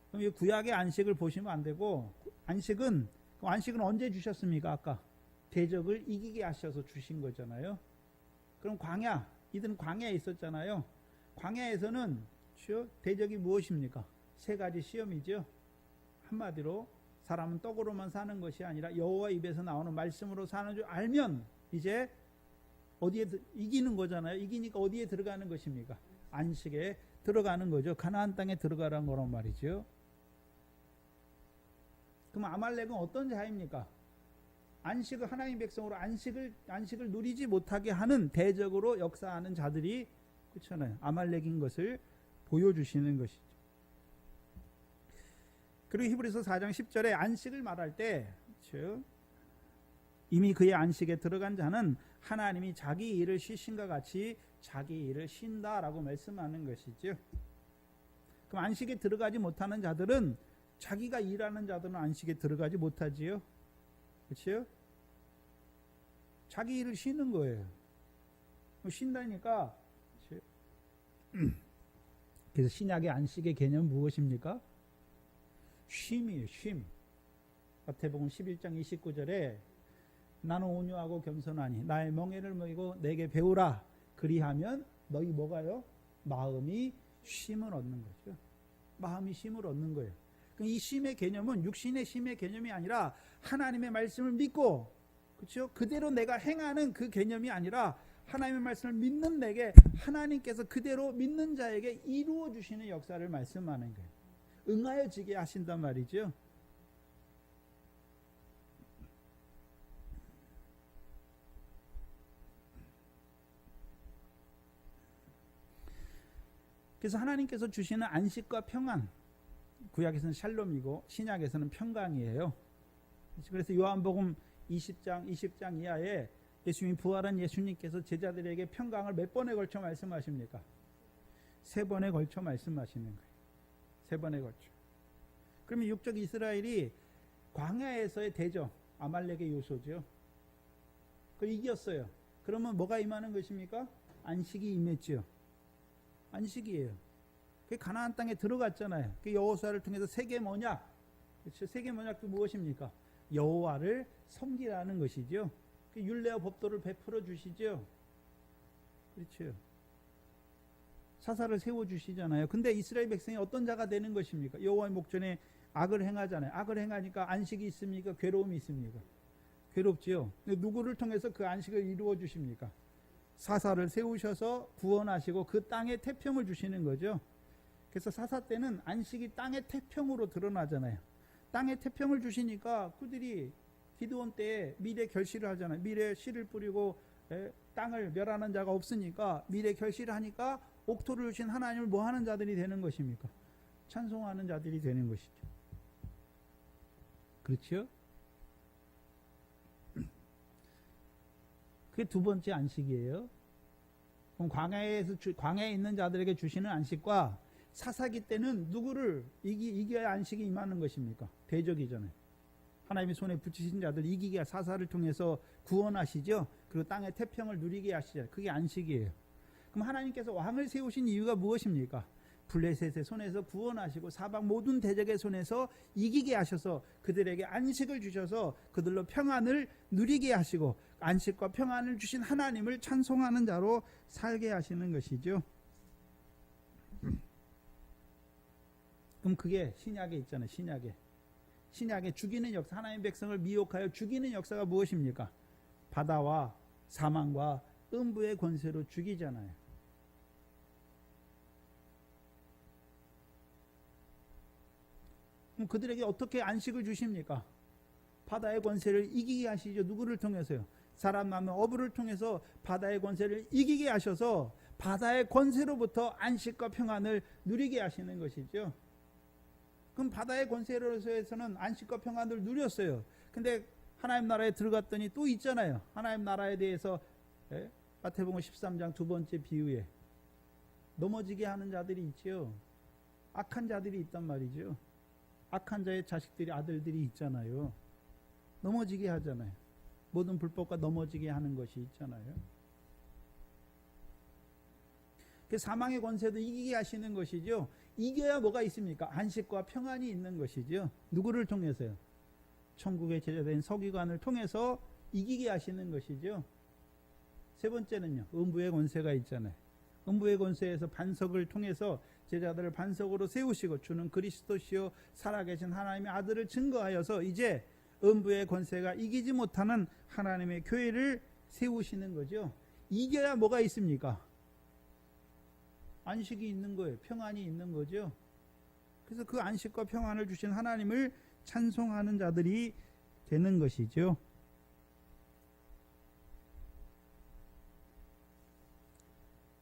그럼 이 구약의 안식을 보시면 안 되고, 안식은 언제 주셨습니까? 아까 대적을 이기게 하셔서 주신 거잖아요. 그럼 이들은 광야에 있었잖아요. 광야에서는 대적이 무엇입니까? 세 가지 시험이죠. 한마디로 사람은 떡으로만 사는 것이 아니라 여호와 입에서 나오는 말씀으로 사는 줄 알면 이제 어디에 이기는 거잖아요. 이기니까 어디에 들어가는 것입니까? 안식에 들어가는 거죠. 가나안 땅에 들어가라는 거란 말이죠. 그럼 아말렉은 어떤 자입니까? 안식을, 하나님 백성으로 안식을 누리지 못하게 하는 대적으로 역사하는 자들이, 그렇잖아요, 아말렉인 것을 보여주시는 것이죠. 그리고 히브리서 4장 10절에 안식을 말할 때, 즉 이미 그의 안식에 들어간 자는 하나님이 자기 일을 쉬신과 같이 자기 일을 쉰다라고 말씀하는 것이죠. 그럼 안식에 들어가지 못하는 자들은, 자기가 일하는 자들은 안식에 들어가지 못하지요. 그렇죠? 자기 일을 쉬는 거예요. 쉰다니까. 그래서 신약의 안식의 개념은 무엇입니까? 쉼이에요. 쉼. 마태복음 11장 29절에 나는 온유하고 겸손하니 나의 멍에를 먹이고 내게 배우라. 그리하면 너희 뭐가요? 마음이 쉼을 얻는 거죠. 마음이 쉼을 얻는 거예요. 이 쉼의 개념은 육신의 쉼의 개념이 아니라 하나님의 말씀을 믿고, 그렇죠? 그대로 내가 행하는 그 개념이 아니라 하나님의 말씀을 믿는 내게 하나님께서 그대로 믿는 자에게 이루어 주시는 역사를 말씀하는 거예요. 응하여지게 하신단 말이죠. 그래서 하나님께서 주시는 안식과 평안, 구약에서는 샬롬이고 신약에서는 평강이에요. 그래서 요한복음 20장 이하에 예수님, 부활한 예수님께서 제자들에게 평강을 몇 번에 걸쳐 말씀하십니까? 3번에 걸쳐 말씀하시는 거예요. 3번에 걸쳐. 그러면 육적 이스라엘이 광야에서의 대적, 아말렉의 요소죠. 그걸 이겼어요. 그러면 뭐가 임하는 것입니까? 안식이 임했죠. 안식이에요. 그 가나안 땅에 들어갔잖아요. 그 여호수아를 통해서 세계 언약, 그렇죠? 세계 언약도 무엇입니까? 여호와를 섬기라는 것이죠. 그 율례와 법도를 베풀어 주시죠. 그렇죠. 사사를 세워 주시잖아요. 근데 이스라엘 백성이 어떤 자가 되는 것입니까? 여호와의 목전에 악을 행하잖아요. 악을 행하니까 안식이 있습니까? 괴로움이 있습니까? 괴롭지요. 누구를 통해서 그 안식을 이루어 주십니까? 사사를 세우셔서 구원하시고 그 땅에 태평을 주시는 거죠. 그래서 사사 때는 안식이 땅의 태평으로 드러나잖아요. 땅에 태평을 주시니까 그들이 기드온 때에 미래 결실을 하잖아요. 미래 씨를 뿌리고 땅을 멸하는 자가 없으니까 미래 결실을 하니까 옥토를 주신 하나님을 뭐 하는 자들이 되는 것입니까? 찬송하는 자들이 되는 것이죠. 그렇죠? 그게 두 번째 안식이에요. 그럼 광야에 있는 자들에게 주시는 안식과 사사기 때는 누구를 이겨야 안식이 임하는 것입니까? 대적이잖아요. 하나님의 손에 붙이신 자들 이기게 사사를 통해서 구원하시죠. 그리고 땅의 태평을 누리게 하시죠. 그게 안식이에요. 그럼 하나님께서 왕을 세우신 이유가 무엇입니까? 블레셋의 손에서 구원하시고 사방 모든 대적의 손에서 이기게 하셔서 그들에게 안식을 주셔서 그들로 평안을 누리게 하시고 안식과 평안을 주신 하나님을 찬송하는 자로 살게 하시는 것이죠. 그럼 그게 신약에 있잖아요. 신약에 죽이는 역사, 하나님의 백성을 미혹하여 죽이는 역사가 무엇입니까? 바다와 사망과 음부의 권세로 죽이잖아요. 그럼 그들에게 어떻게 안식을 주십니까? 바다의 권세를 이기게 하시죠. 누구를 통해서요? 사람 낳는 어부를 통해서 바다의 권세를 이기게 하셔서 바다의 권세로부터 안식과 평안을 누리게 하시는 것이죠. 그럼 바다의 권세로서에서는 안식과 평안을 누렸어요. 근데 하나님 나라에 들어갔더니 또 있잖아요. 하나님 나라에 대해서 마태복음 13장 두 번째 비유에 넘어지게 하는 자들이 있죠. 악한 자들이 있단 말이죠. 악한 자의 자식들이, 아들들이 있잖아요. 넘어지게 하잖아요. 모든 불법과 넘어지게 하는 것이 있잖아요. 그 사망의 권세도 이기게 하시는 것이죠. 이겨야 뭐가 있습니까? 안식과 평안이 있는 것이죠. 누구를 통해서요? 천국의 제자된 서기관을 통해서 이기게 하시는 것이죠. 세 번째는요, 음부의 권세가 있잖아요. 음부의 권세에서 반석을 통해서 제자들을 반석으로 세우시고 주는 그리스도시요 살아계신 하나님의 아들을 증거하여서 이제 음부의 권세가 이기지 못하는 하나님의 교회를 세우시는 거죠. 이겨야 뭐가 있습니까? 안식이 있는 거예요. 평안이 있는 거죠. 그래서 그 안식과 평안을 주신 하나님을 찬송하는 자들이 되는 것이죠.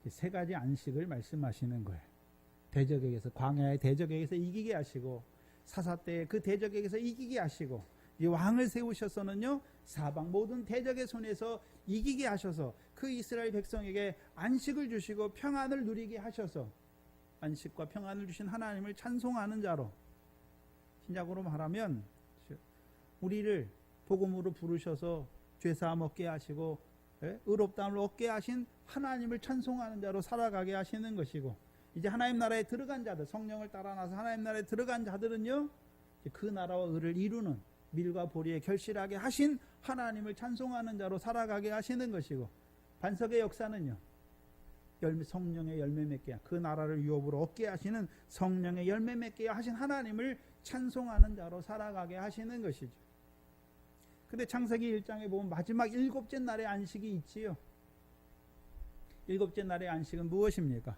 세 가지 안식을 말씀하시는 거예요. 대적에게서, 광야의 대적에게서 이기게 하시고, 사사 때의 그 대적에게서 이기게 하시고, 이 왕을 세우셔서는요 사방 모든 대적의 손에서 이기게 하셔서 그 이스라엘 백성에게 안식을 주시고 평안을 누리게 하셔서 안식과 평안을 주신 하나님을 찬송하는 자로, 신약으로 말하면 우리를 복음으로 부르셔서 죄사함 얻게 하시고 의롭다함을 얻게 하신 하나님을 찬송하는 자로 살아가게 하시는 것이고, 이제 하나님 나라에 들어간 자들, 성령을 따라 나서 하나님 나라에 들어간 자들은요, 그 나라와 의를 이루는 밀과 보리에 결실하게 하신 하나님을 찬송하는 자로 살아가게 하시는 것이고, 반석의 역사는요, 성령의 열매 맺게, 그 나라를 유업으로 얻게 하시는 성령의 열매 맺게 하신 하나님을 찬송하는 자로 살아가게 하시는 것이죠. 근데 창세기 1장에 보면 마지막 7째 날의 안식이 있지요. 7째 날의 안식은 무엇입니까?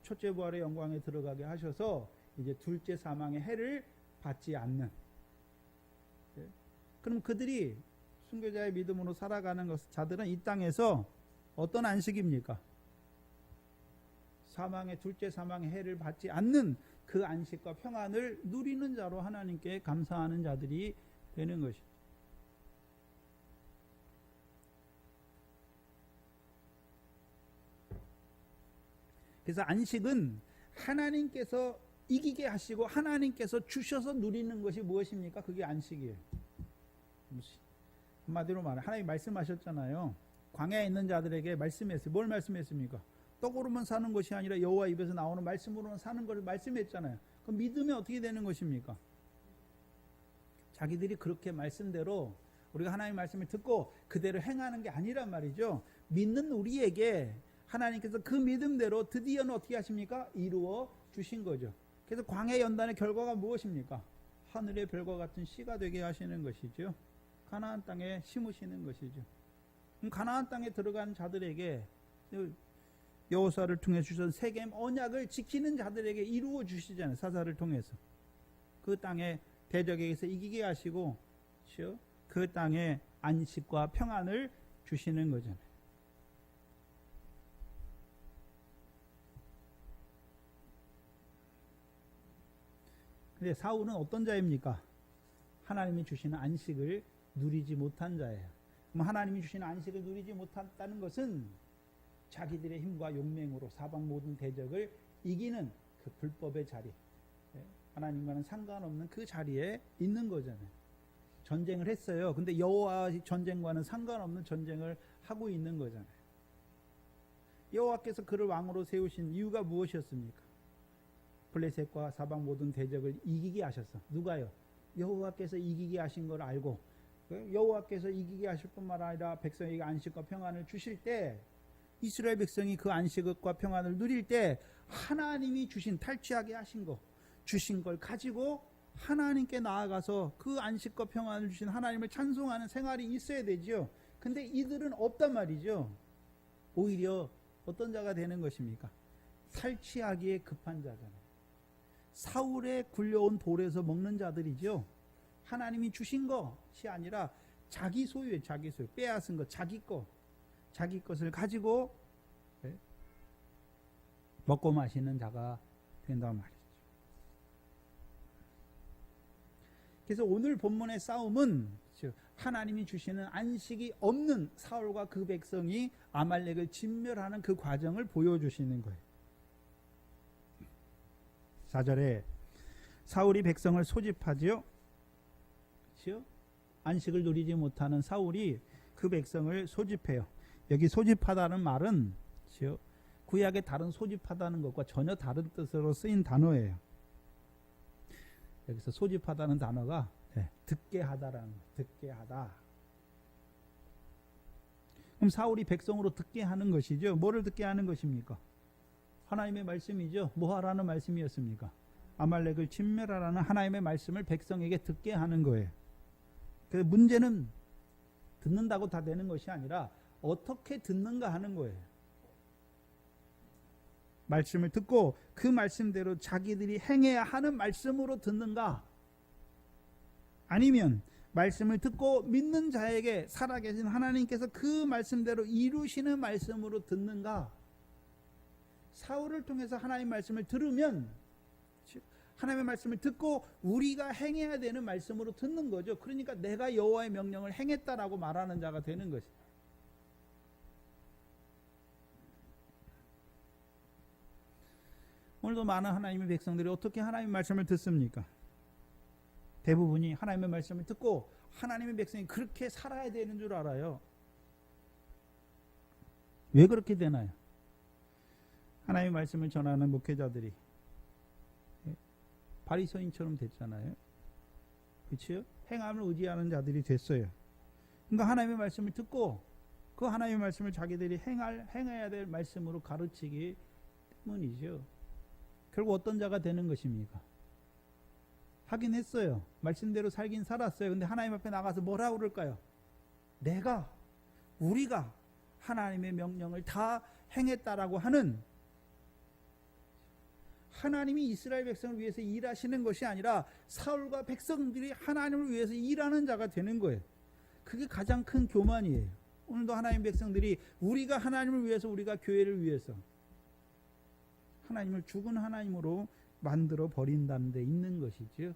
첫째 부활의 영광에 들어가게 하셔서 이제 둘째 사망의 해를 받지 않는, 그럼 그들이 순교자의 믿음으로 살아가는 자들은 이 땅에서 어떤 안식입니까? 둘째 사망의 해를 받지 않는 그 안식과 평안을 누리는 자로 하나님께 감사하는 자들이 되는 것이죠. 그래서 안식은 하나님께서 이기게 하시고 하나님께서 주셔서 누리는 것이 무엇입니까? 그게 안식이에요. 한마디로 말해, 하나님 말씀하셨잖아요. 광야에 있는 자들에게 말씀했어요. 뭘 말씀했습니까? 떡으로만 사는 것이 아니라 여호와 입에서 나오는 말씀으로만 사는 것을 말씀했잖아요. 그럼 믿으면 어떻게 되는 것입니까? 자기들이 그렇게 말씀대로 우리가 하나님의 말씀을 듣고 그대로 행하는 게 아니란 말이죠. 믿는 우리에게 하나님께서 그 믿음대로 드디어는 어떻게 하십니까? 이루어 주신 거죠. 그래서 광야 연단의 결과가 무엇입니까? 하늘의 별과 같은 씨가 되게 하시는 것이죠. 가나안 땅에 심으시는 것이죠. 가나안 땅에 들어간 자들에게, 여호수아를 통해 주신 세겜 언약을 지키는 자들에게 이루어 주시잖아요. 사사를 통해서 그 땅에 대적에게서 이기게 하시고 그 땅에 안식과 평안을 주시는 거잖아요. 근데 사울은 어떤 자입니까? 하나님이 주시는 안식을 누리지 못한 자예요. 그럼 하나님이 주시는 안식을 누리지 못한다는 것은 자기들의 힘과 용맹으로 사방 모든 대적을 이기는 그 불법의 자리, 하나님과는 상관없는 그 자리에 있는 거잖아요. 전쟁을 했어요. 근데 여호와 전쟁과는 상관없는 전쟁을 하고 있는 거잖아요. 여호와께서 그를 왕으로 세우신 이유가 무엇이었습니까? 블레셋과 사방 모든 대적을 이기게 하셨어. 누가요? 여호와께서 이기게 하신 걸 알고, 여호와께서 이기게 하실 뿐만 아니라 백성에게 안식과 평안을 주실 때, 이스라엘 백성이 그 안식과 평안을 누릴 때 하나님이 주신, 탈취하게 하신 거, 주신 걸 가지고 하나님께 나아가서 그 안식과 평안을 주신 하나님을 찬송하는 생활이 있어야 되죠. 근데 이들은 없단 말이죠. 오히려 어떤 자가 되는 것입니까? 탈취하기에 급한 자잖아요. 사울에 굴려온 돌에서 먹는 자들이죠. 하나님이 주신 것이 아니라 자기 소유에, 자기 소유, 빼앗은 것, 자기 것을 가지고 먹고 마시는 자가 된단 말이죠. 그래서 오늘 본문의 싸움은 하나님이 주시는 안식이 없는 사울과 그 백성이 아말렉을 진멸하는 그 과정을 보여주시는 거예요. 4절에 사울이 백성을 소집하지요. 안식을 누리지 못하는 사울이 그 백성을 소집해요. 여기 소집하다는 말은 구약의 다른 소집하다는 것과 전혀 다른 뜻으로 쓰인 단어예요. 여기서 소집하다는 단어가 듣게 하다라는 거예요. 듣게 하다. 그럼 사울이 백성으로 듣게 하는 것이죠. 뭐를 듣게 하는 것입니까? 하나님의 말씀이죠. 뭐 하라는 말씀이었습니까? 아말렉을 진멸하라는 하나님의 말씀을 백성에게 듣게 하는 거예요. 그래서 문제는 듣는다고 다 되는 것이 아니라 어떻게 듣는가 하는 거예요. 말씀을 듣고 그 말씀대로 자기들이 행해야 하는 말씀으로 듣는가, 아니면 말씀을 듣고 믿는 자에게 살아계신 하나님께서 그 말씀대로 이루시는 말씀으로 듣는가. 사울을 통해서 하나님 말씀을 들으면 하나님의 말씀을 듣고 우리가 행해야 되는 말씀으로 듣는 거죠. 그러니까 내가 여호와의 명령을 행했다라고 말하는 자가 되는 것이. 오늘도 많은 하나님의 백성들이 어떻게 하나님의 말씀을 듣습니까? 대부분이 하나님의 말씀을 듣고 하나님의 백성이 그렇게 살아야 되는 줄 알아요. 왜 그렇게 되나요? 하나님의 말씀을 전하는 목회자들이 바리새인처럼 됐잖아요. 그렇죠? 행함을 의지하는 자들이 됐어요. 그러니까 하나님의 말씀을 듣고 그 하나님의 말씀을 자기들이 행해야 될 말씀으로 가르치기 때문이죠. 결국 어떤 자가 되는 것입니까? 하긴 했어요. 말씀대로 살긴 살았어요. 근데 하나님 앞에 나가서 뭐라고 그럴까요? 우리가 하나님의 명령을 다 행했다라고 하는, 하나님이 이스라엘 백성을 위해서 일하시는 것이 아니라 사울과 백성들이 하나님을 위해서 일하는 자가 되는 거예요. 그게 가장 큰 교만이에요. 오늘도 하나님 백성들이 우리가 하나님을 위해서, 우리가 교회를 위해서 하나님을 죽은 하나님으로 만들어 버린다는 데 있는 것이죠.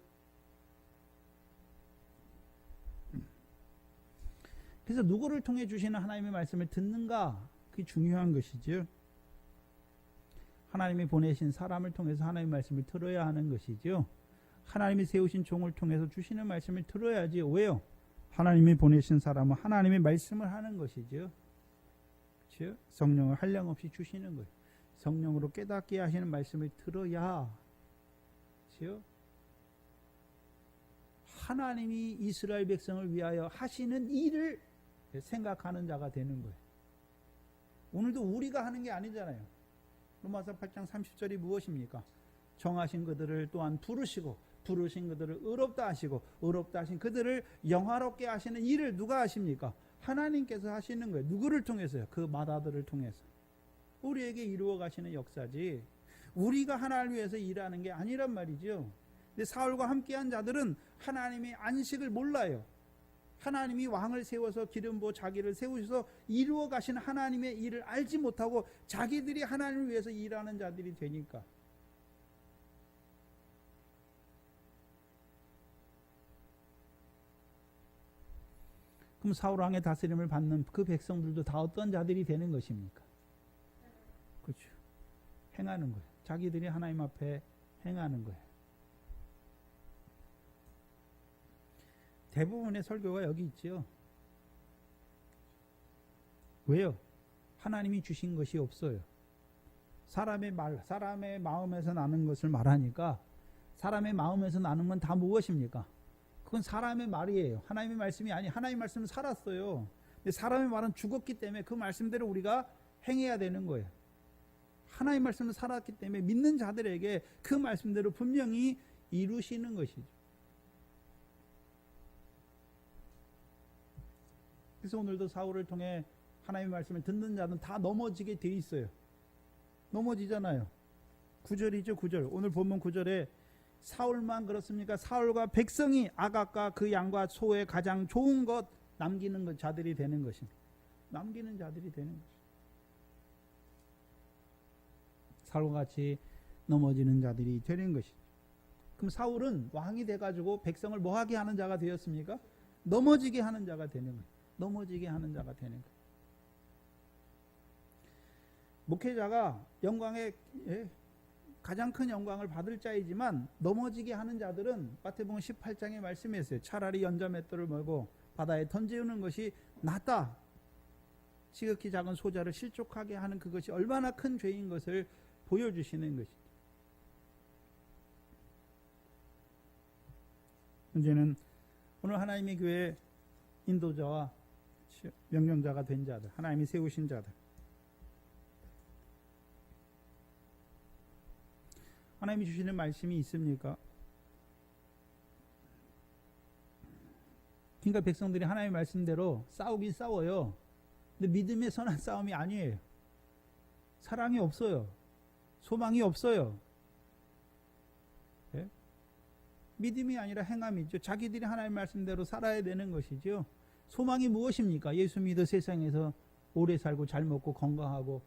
그래서 누구를 통해 주시는 하나님의 말씀을 듣는가, 그게 중요한 것이죠. 하나님이 보내신 사람을 통해서 하나님의 말씀을 들어야 하는 것이죠. 하나님이 세우신 종을 통해서 주시는 말씀을 들어야지. 왜요? 하나님이 보내신 사람은 하나님의 말씀을 하는 것이죠. 그렇죠? 성령을 한량없이 주시는 거예요. 성령으로 깨닫게 하시는 말씀을 들어야, 그렇죠? 하나님이 이스라엘 백성을 위하여 하시는 일을 생각하는 자가 되는 거예요. 오늘도 우리가 하는 게 아니잖아요. 로마서 8장 30절이 무엇입니까? 정하신 그들을 또한 부르시고 부르신 그들을 의롭다 하시고 의롭다 하신 그들을 영화롭게 하시는 일을 누가 하십니까? 하나님께서 하시는 거예요. 누구를 통해서요? 그 마다들을 통해서 우리에게 이루어 가시는 역사지, 우리가 하나님을 위해서 일하는 게 아니란 말이죠. 근데 사울과 함께한 자들은 하나님의 안식을 몰라요. 하나님이 왕을 세워서 기름 부어 자기를 세우셔서 이루어 가신 하나님의 일을 알지 못하고 자기들이 하나님을 위해서 일하는 자들이 되니까. 그럼 사울 왕의 다스림을 받는 그 백성들도 다 어떤 자들이 되는 것입니까? 그렇죠. 행하는 거예요. 자기들이 하나님 앞에 행하는 거예요. 대부분의 설교가 여기 있죠. 왜요? 하나님이 주신 것이 없어요. 사람의 마음에서 나는 것을 말하니까, 사람의 마음에서 나는 건 다 무엇입니까? 그건 사람의 말이에요. 하나님의 말씀이 아니, 하나님의 말씀은 살았어요. 근데 사람의 말은 죽었기 때문에 그 말씀대로 우리가 행해야 되는 거예요. 하나님의 말씀은 살았기 때문에 믿는 자들에게 그 말씀대로 분명히 이루시는 것이죠. 그래서 오늘도 사울을 통해 하나님의 말씀을 듣는 자는 다 넘어지게 돼 있어요. 넘어지잖아요. 9절이죠, 9절. 오늘 본문 9절에 사울만 그렇습니까? 사울과 백성이 아각과 그 양과 소의 가장 좋은 것 남기는 자들이 되는 것입니다. 남기는 자들이 되는 것입니다. 사울과 같이 넘어지는 자들이 되는 것이죠. 그럼 사울은 왕이 돼가지고 백성을 뭐하게 하는 자가 되었습니까? 넘어지게 하는 자가 되는 거예요. 넘어지게 하는 자가 되는 거예요. 목회자가 영광의 가장 큰 영광을 받을 자이지만 넘어지게 하는 자들은 마태복음 18장에 말씀했어요. 차라리 연자맷돌을 몰고 바다에 던지는 것이 낫다. 지극히 작은 소자를 실족하게 하는 그것이 얼마나 큰 죄인 것을 보여주시는 것이죠. 문제는 오늘 하나님의 교회 인도자와 명령자가 된 자들, 하나님이 세우신 자들, 하나님이 주시는 말씀이 있습니까? 그러니까 백성들이 하나님의 말씀대로 싸우긴 싸워요. 근데 믿음의 선한 싸움이 아니에요. 사랑이 없어요. 소망이 없어요. 네? 믿음이 아니라 행함이죠. 자기들이 하나님의 말씀대로 살아야 되는 것이죠. 소망이 무엇입니까? 예수 믿어 세상에서 오래 살고 잘 먹고 건강하고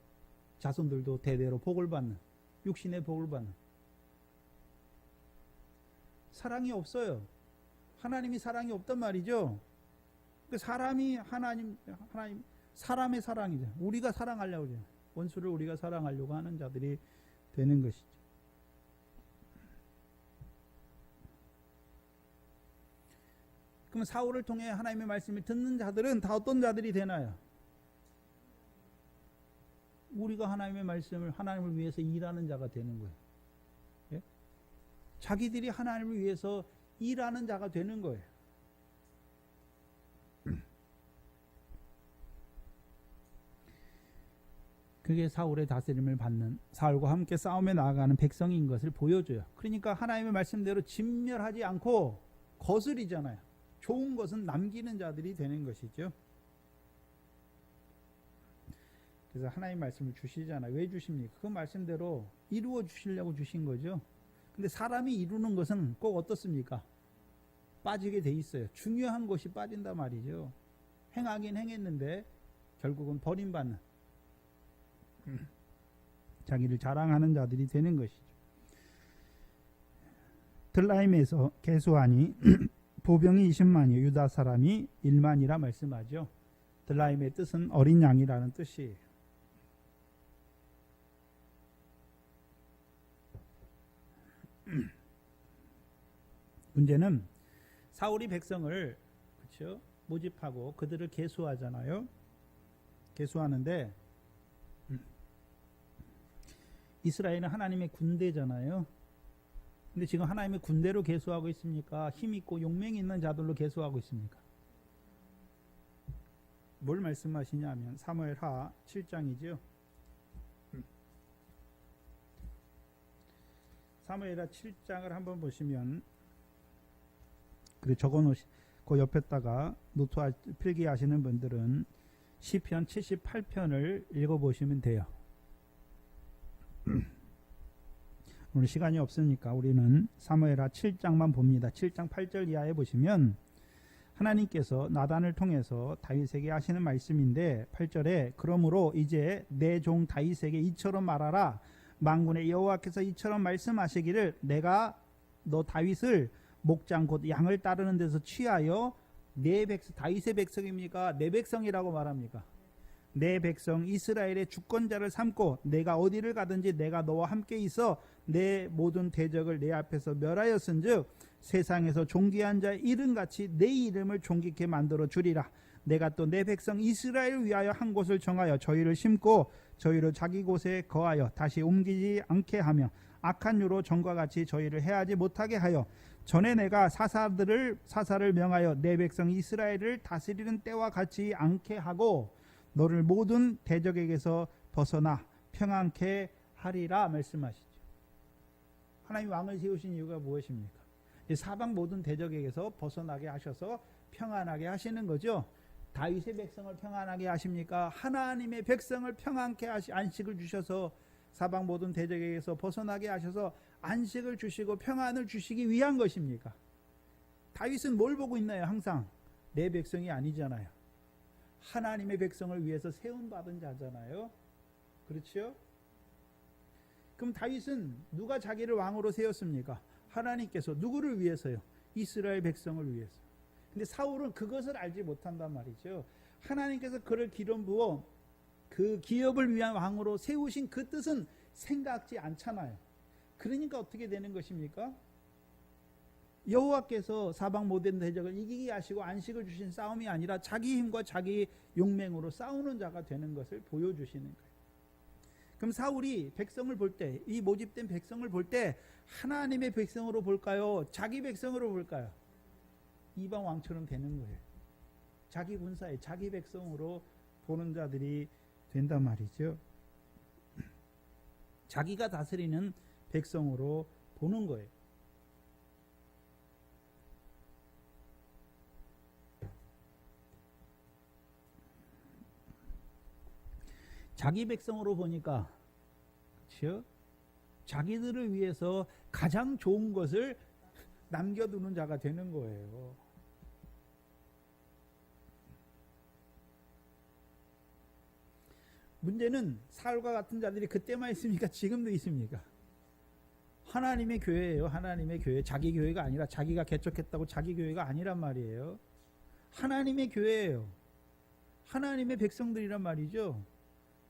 자손들도 대대로 복을 받는, 육신의 복을 받는. 사랑이 없어요. 하나님이 사랑이 없단 말이죠. 그 사람이 하나님 사람의 사랑이죠. 우리가 사랑하려고 해요. 원수를 우리가 사랑하려고 하는 자들이 되는 것이죠. 그럼 사울을 통해 하나님의 말씀을 듣는 자들은 다 어떤 자들이 되나요? 우리가 하나님의 말씀을 하나님을 위해서 일하는 자가 되는 거예요. 예? 자기들이 하나님을 위해서 일하는 자가 되는 거예요. 그게 사울의 다스림을 받는, 사울과 함께 싸움에 나아가는 백성인 것을 보여줘요. 그러니까 하나님의 말씀대로 진멸하지 않고 거스리잖아요. 좋은 것은 남기는 자들이 되는 것이죠. 그래서 하나님 말씀을 주시잖아요. 왜 주십니까? 그 말씀대로 이루어 주시려고 주신 거죠. 근데 사람이 이루는 것은 꼭 어떻습니까? 빠지게 돼 있어요. 중요한 것이 빠진단 말이죠. 행하긴 행했는데 결국은 버림받는, 자기를 자랑하는 자들이 되는 것이죠. 들라임에서 계수하니 보병이 20만이요 유다 사람이 1만이라 말씀하죠. 들라임의 뜻은 어린 양이라는 뜻이에요. 문제는 사울이 백성을 그렇죠? 모집하고 그들을 계수하잖아요. 계수하는데 이스라엘은 하나님의 군대잖아요. 근데 지금 하나님의 군대로 계수하고 있습니까? 힘 있고 용맹 있는 자들로 계수하고 있습니까? 뭘 말씀하시냐면 사무엘하 7장이죠. 사무엘하 7장을 한번 보시면, 그리고 적어놓으시, 그 옆에다가 노트 필기하시는 분들은 시편 78편을 읽어보시면 돼요. 오늘 시간이 없으니까 우리는 사무엘하 7장만 봅니다. 7장 8절 이하에 보시면 하나님께서 나단을 통해서 다윗에게 하시는 말씀인데 8절에 그러므로 이제 내 종 다윗에게 이처럼 말하라. 만군의 여호와께서 이처럼 말씀하시기를 내가 너 다윗을 목장 곧 양을 따르는 데서 취하여 내 백성, 다윗의 백성입니까? 내 백성이라고 말합니까? 내 백성 이스라엘의 주권자를 삼고 내가 어디를 가든지 내가 너와 함께 있어 내 모든 대적을 내 앞에서 멸하였은즉 세상에서 존귀한 자의 이름같이 내 이름을 존귀케 만들어 주리라. 내가 또 내 백성 이스라엘을 위하여 한 곳을 정하여 저희를 심고 저희를 자기 곳에 거하여 다시 옮기지 않게 하며 악한 유로 전과 같이 저희를 해하지 못하게 하여 전에 내가 사사를 명하여 내 백성 이스라엘을 다스리는 때와 같이 않게 하고 너를 모든 대적에게서 벗어나 평안케 하리라 말씀하시죠. 하나님 왕을 세우신 이유가 무엇입니까? 사방 모든 대적에게서 벗어나게 하셔서 평안하게 하시는 거죠. 다윗의 백성을 평안하게 하십니까? 하나님의 백성을 평안케 안식을 주셔서 사방 모든 대적에게서 벗어나게 하셔서 안식을 주시고 평안을 주시기 위한 것입니까? 다윗은 뭘 보고 있나요? 항상 내 백성이 아니잖아요. 하나님의 백성을 위해서 세움받은 자잖아요. 그렇죠? 그럼 다윗은 누가 자기를 왕으로 세웠습니까? 하나님께서. 누구를 위해서요? 이스라엘 백성을 위해서. 근데 사울은 그것을 알지 못한단 말이죠. 하나님께서 그를 기름 부어 그 기업을 위한 왕으로 세우신 그 뜻은 생각지 않잖아요. 그러니까 어떻게 되는 것입니까? 여호와께서 사방 모든 대적을 이기게 하시고 안식을 주신 싸움이 아니라 자기 힘과 자기 용맹으로 싸우는 자가 되는 것을 보여주시는 거예요. 그럼 사울이 백성을 볼 때, 이 모집된 백성을 볼 때 하나님의 백성으로 볼까요? 자기 백성으로 볼까요? 이방 왕처럼 되는 거예요. 자기 군사에 자기 백성으로 보는 자들이 된단 말이죠. 자기가 다스리는 백성으로 보는 거예요. 자기 백성으로 보니까 그렇죠? 자기들을 위해서 가장 좋은 것을 남겨두는 자가 되는 거예요. 문제는 사울과 같은 자들이 그때만 있습니까? 지금도 있습니까? 하나님의 교회예요. 하나님의 교회. 자기 교회가 아니라, 자기가 개척했다고 자기 교회가 아니란 말이에요. 하나님의 교회예요. 하나님의 백성들이란 말이죠.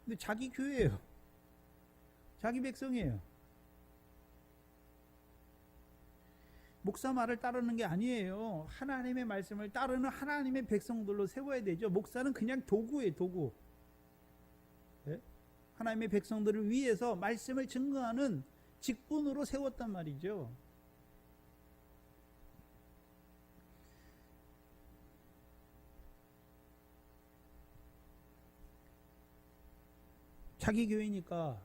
근데 자기 교회예요. 자기 백성이에요. 목사 말을 따르는 게 아니에요. 하나님의 말씀을 따르는 하나님의 백성들로 세워야 되죠. 목사는 그냥 도구예요. 도구. 네? 하나님의 백성들을 위해서 말씀을 증거하는 직분으로 세웠단 말이죠. 자기 교회니까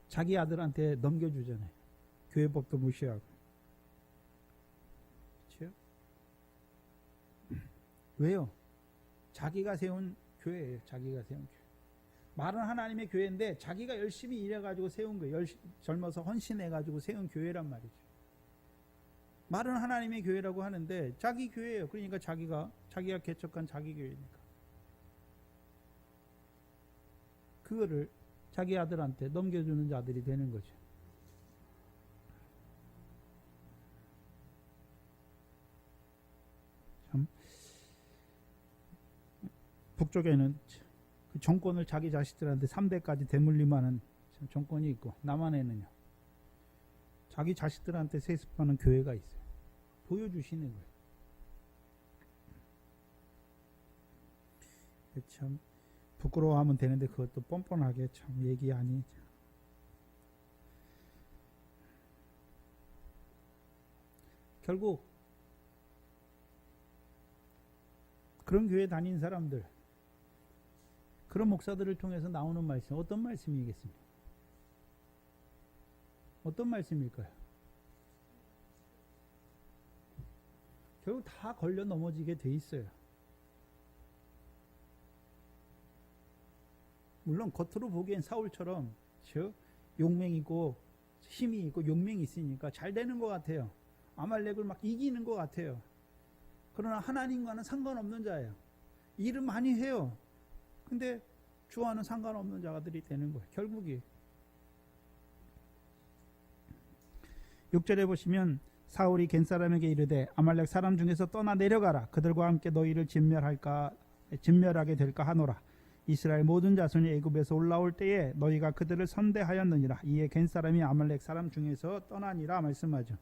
자기 아들한테 넘겨주잖아요. 교회법도 무시하고. 그렇죠? 왜요? 자기가 세운 교회예요. 자기가 세운 교회. 말은 하나님의 교회인데 자기가 열심히 일해가지고 세운 거예요. 젊어서 헌신해가지고 세운 교회란 말이죠. 말은 하나님의 교회라고 하는데 자기 교회예요. 그러니까 자기가 개척한 자기 교회니까. 그거를 자기 아들한테 넘겨주는 자들이 되는 거죠. 참 북쪽에는 그 정권을 자기 자식들한테 3대까지 대물림하는 정권이 있고, 남한에는요 자기 자식들한테 세습하는 교회가 있어요. 보여주시는 거예요. 참 부끄러워하면 되는데 그것도 뻔뻔하게 참 얘기 아니. 결국 그런 교회 다닌 사람들, 그런 목사들을 통해서 나오는 말씀, 어떤 말씀이겠습니까? 어떤 말씀일까요? 결국 다 걸려 넘어지게 돼 있어요. 물론 겉으로 보기엔 사울처럼 용맹 있고 힘이 있고 용맹이 있으니까 잘 되는 것 같아요. 아말렉을 막 이기는 것 같아요. 그러나 하나님과는 상관없는 자예요. 일을 많이 해요. 근데 주와는 상관없는 자들이 되는 거예요. 결국이. 6절에 보시면 사울이 겐 사람에게 이르되 아말렉 사람 중에서 떠나 내려가라. 그들과 함께 너희를 진멸하게 될까 하노라. 이스라엘 모든 자손이 애굽에서 올라올 때에 너희가 그들을 선대하였느니라. 이에 겐 사람이 아말렉 사람 중에서 떠나니라 말씀하죠.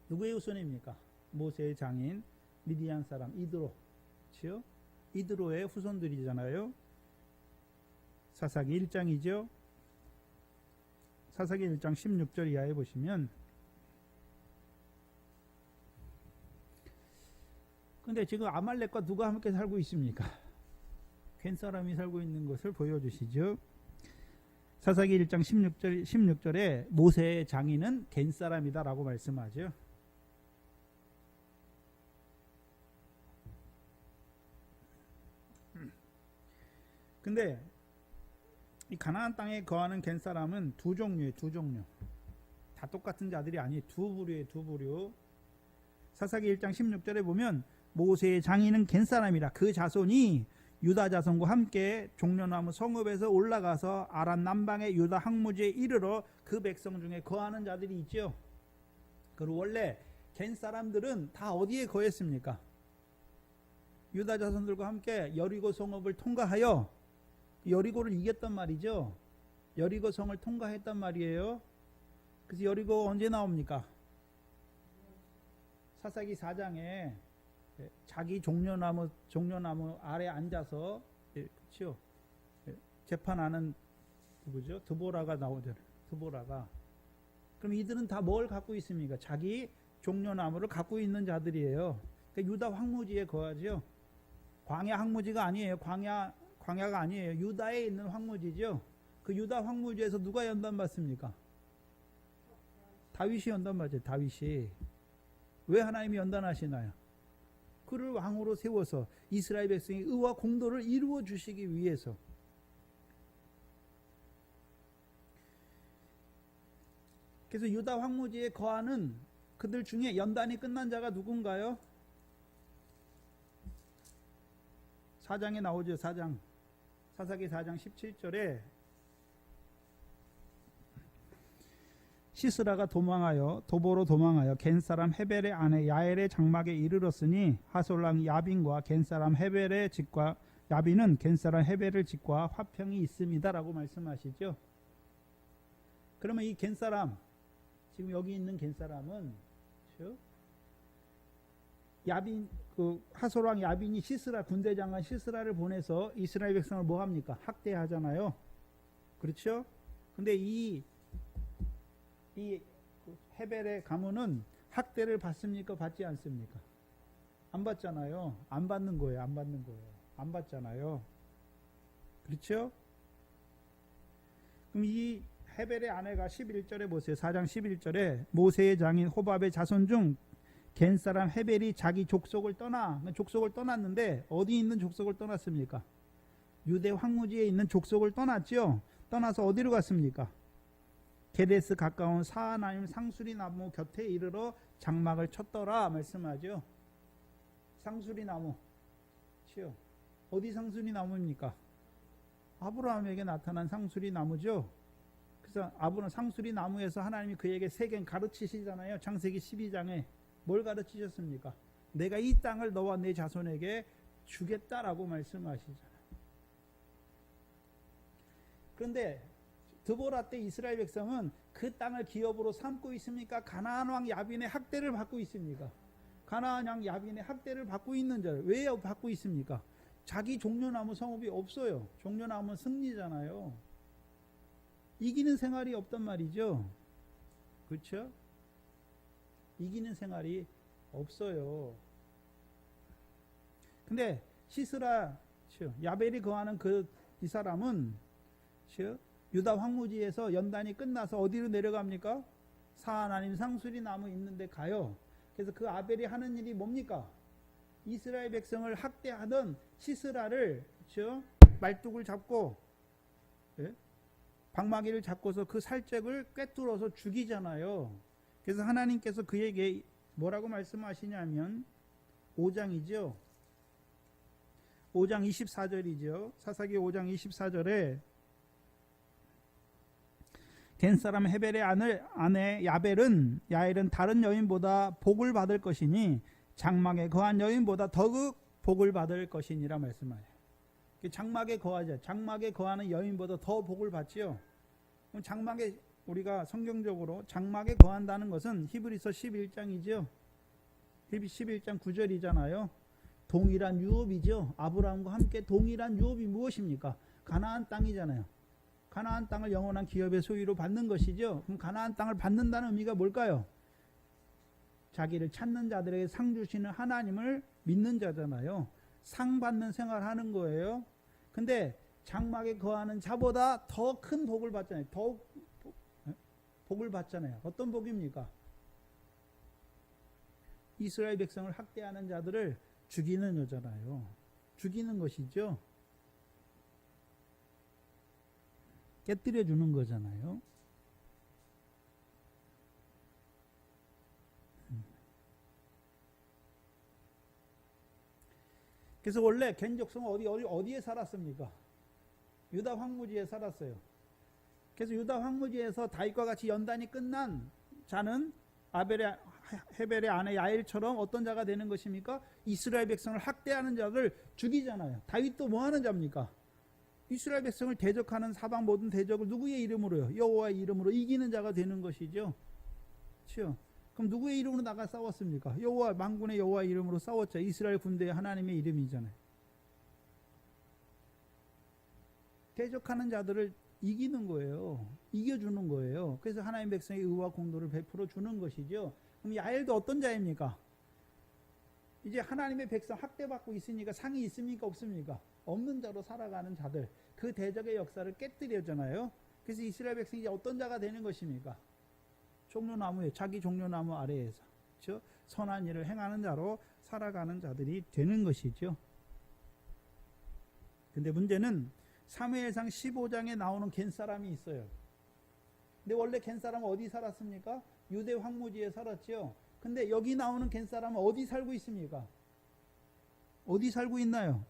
누구의 후손입니까? 모세의 장인 미디안 사람 이드로. 그렇죠? 이드로의 후손들이잖아요. 사사기 1장이죠. 사사기 1장 16절 이하에 보시면, 근데 지금 아말렉과 누가 함께 살고 있습니까? 겐 사람이 살고 있는 것을 보여주시죠. 사사기 1장 16절에 모세의 장인은 겐 사람이다 라고 말씀하죠. 근데 이 가나안 땅에 거하는 겐 사람은 두 종류예요. 두 종류. 다 똑같은 자들이 아니에요. 두 부류예요. 두 부류. 사사기 1장 16절에 보면 모세의 장인은 겐 사람이라. 그 자손이 유다 자손과 함께 종려나무 성읍에서 올라가서 아란 남방의 유다 항무지에 이르러 그 백성 중에 거하는 자들이 있죠. 그리고 원래 겐 사람들은 다 어디에 거했습니까? 유다 자손들과 함께 여리고 성읍을 통과하여 여리고를 이겼단 말이죠. 여리고 성을 통과했단 말이에요. 그래서 여리고 언제 나옵니까? 사사기 4장에 자기 종려나무 아래 앉아서 그렇죠? 재판하는 누구죠? 드보라가 나오잖아요. 드보라가. 그럼 이들은 다 뭘 갖고 있습니까? 자기 종려나무를 갖고 있는 자들이에요. 그러니까 유다 황무지에 거하죠. 광야 황무지가 아니에요. 광야가 아니에요. 유다에 있는 황무지죠. 그 유다 황무지에서 누가 연단받습니까? 다윗이 연단받죠. 다윗이. 왜 하나님이 연단하시나요? 그를 왕으로 세워서 이스라엘 백성의 의와 공도를 이루어 주시기 위해서. 그래서 유다 황무지에 거하는 그들 중에 연단이 끝난 자가 누군가요? 4장에 나오죠. 4장. 사사기 4장 17절에 시스라가 도망하여 도보로 도망하여 겐 사람 헤벨의 아내 야엘의 장막에 이르렀으니 하솔랑 야빈과 겐 사람 헤벨의 집과 야빈은 겐 사람 헤벨의 집과 화평이 있습니다라고 말씀하시죠. 그러면 이 겐 사람, 지금 여기 있는 겐 사람은 야빈, 그 하솔왕 야빈이 시스라 군대장관 시스라를 보내서 이스라엘 백성을 뭐 합니까? 학대하잖아요. 그렇죠? 근데 이 헤벨의 가문은 학대를 받습니까? 받지 않습니까? 안 받잖아요. 안 받는 거예요. 안 받는 거예요. 안 받잖아요. 그렇죠? 그럼 이 헤벨의 아내가 11절에 보세요. 4장 11절에 모세의 장인 호밥의 자손 중 겐 사람 헤벨이 자기 족속을 떠났는데 어디 있는 족속을 떠났습니까? 유대 황무지에 있는 족속을 떠났죠. 떠나서 어디로 갔습니까? 게데스 가까운 사하나임 상수리 나무 곁에 이르러 장막을 쳤더라 말씀하죠. 상수리 나무, 어디 상수리 나무입니까? 아브라함에게 나타난 상수리 나무죠. 그래서 아브라함 상수리 나무에서 하나님이 그에게 세겜 가르치시잖아요. 창세기 12장에 뭘 가르치셨습니까? 내가 이 땅을 너와 내 자손에게 주겠다라고 말씀하시잖아요. 그런데 드보라 때 이스라엘 백성은 그 땅을 기업으로 삼고 있습니까? 가나안 왕 야빈의 학대를 받고 있습니까? 가나안 왕 야빈의 학대를 받고 있는 자를 왜 받고 있습니까? 자기 종려나무 성읍이 없어요. 종려나무는 승리잖아요. 이기는 생활이 없단 말이죠. 그렇죠? 이기는 생활이 없어요. 근데 시스라 야벨이 거하는 이 사람은 유다 황무지에서 연단이 끝나서 어디로 내려갑니까? 사하나님 상수리 나무 있는데 가요. 그래서 그 아벨이 하는 일이 뭡니까? 이스라엘 백성을 학대하던 시스라를 말뚝을 잡고 방마귀를 잡고서 그 살쾡을 꿰뚫어서 죽이잖아요. 그래서 하나님께서 그에게 뭐라고 말씀하시냐면 5장이죠. 5장 24절이죠. 사사기 5장 24절에 겐 사람 헤벨의 아내 야엘은 다른 여인보다 복을 받을 것이니 장막에 거한 여인보다 더욱 복을 받을 것이니라 말씀하여요. 장막에 거하죠. 장막에 거하는 여인보다 더 복을 받지요. 그럼 장막에 우리가 성경적으로 장막에 거한다는 것은 히브리서 11장이죠. 11장 9절이잖아요. 동일한 유업이죠. 아브라함과 함께 동일한 유업이 무엇입니까? 가나안 땅이잖아요. 가나안 땅을 영원한 기업의 소유로 받는 것이죠. 그럼 가나안 땅을 받는다는 의미가 뭘까요? 자기를 찾는 자들에게 상 주시는 하나님을 믿는 자잖아요. 상 받는 생활하는 거예요. 근데 장막에 거하는 자보다 더 큰 복을 받잖아요. 더욱 복을 받잖아요. 어떤 복입니까? 이스라엘 백성을 학대하는 자들을 죽이는 여자라요. 죽이는 것이죠. 깨뜨려 주는 거잖아요. 그래서 원래 겐 족속은 어디에 살았습니까? 유다 황무지에 살았어요. 그래서 유다 황무지에서 다윗과 같이 연단이 끝난 자는 헤벨의 아내 야엘처럼 어떤 자가 되는 것입니까? 이스라엘 백성을 학대하는 자를 죽이잖아요. 다윗도 뭐 하는 자입니까? 이스라엘 백성을 대적하는 사방 모든 대적을 누구의 이름으로요? 여호와의 이름으로 이기는 자가 되는 것이죠. 그렇죠? 그럼 누구의 이름으로 나가 싸웠습니까? 여호와 만군의 여호와의 이름으로 싸웠죠. 이스라엘 군대의 하나님의 이름이잖아요. 대적하는 자들을 이기는 거예요. 이겨주는 거예요. 그래서 하나님 백성의 의와 공도를 베풀어 주는 것이죠. 그럼 야엘도 어떤 자입니까? 이제 하나님의 백성 학대받고 있으니까 상이 있습니까? 없습니까? 없는 자로 살아가는 자들, 그 대적의 역사를 깨뜨려잖아요. 그래서 이스라엘 백성이 이제 어떤 자가 되는 것입니까? 종려나무에, 자기 종려나무 아래에서 그렇죠? 선한 일을 행하는 자로 살아가는 자들이 되는 것이죠. 근데 문제는 사무엘상 15장에 나오는 겐 사람이 있어요. 근데 원래 겐 사람은 어디 살았습니까? 유대 황무지에 살았죠. 근데 여기 나오는 겐 사람은 어디 살고 있습니까? 어디 살고 있나요?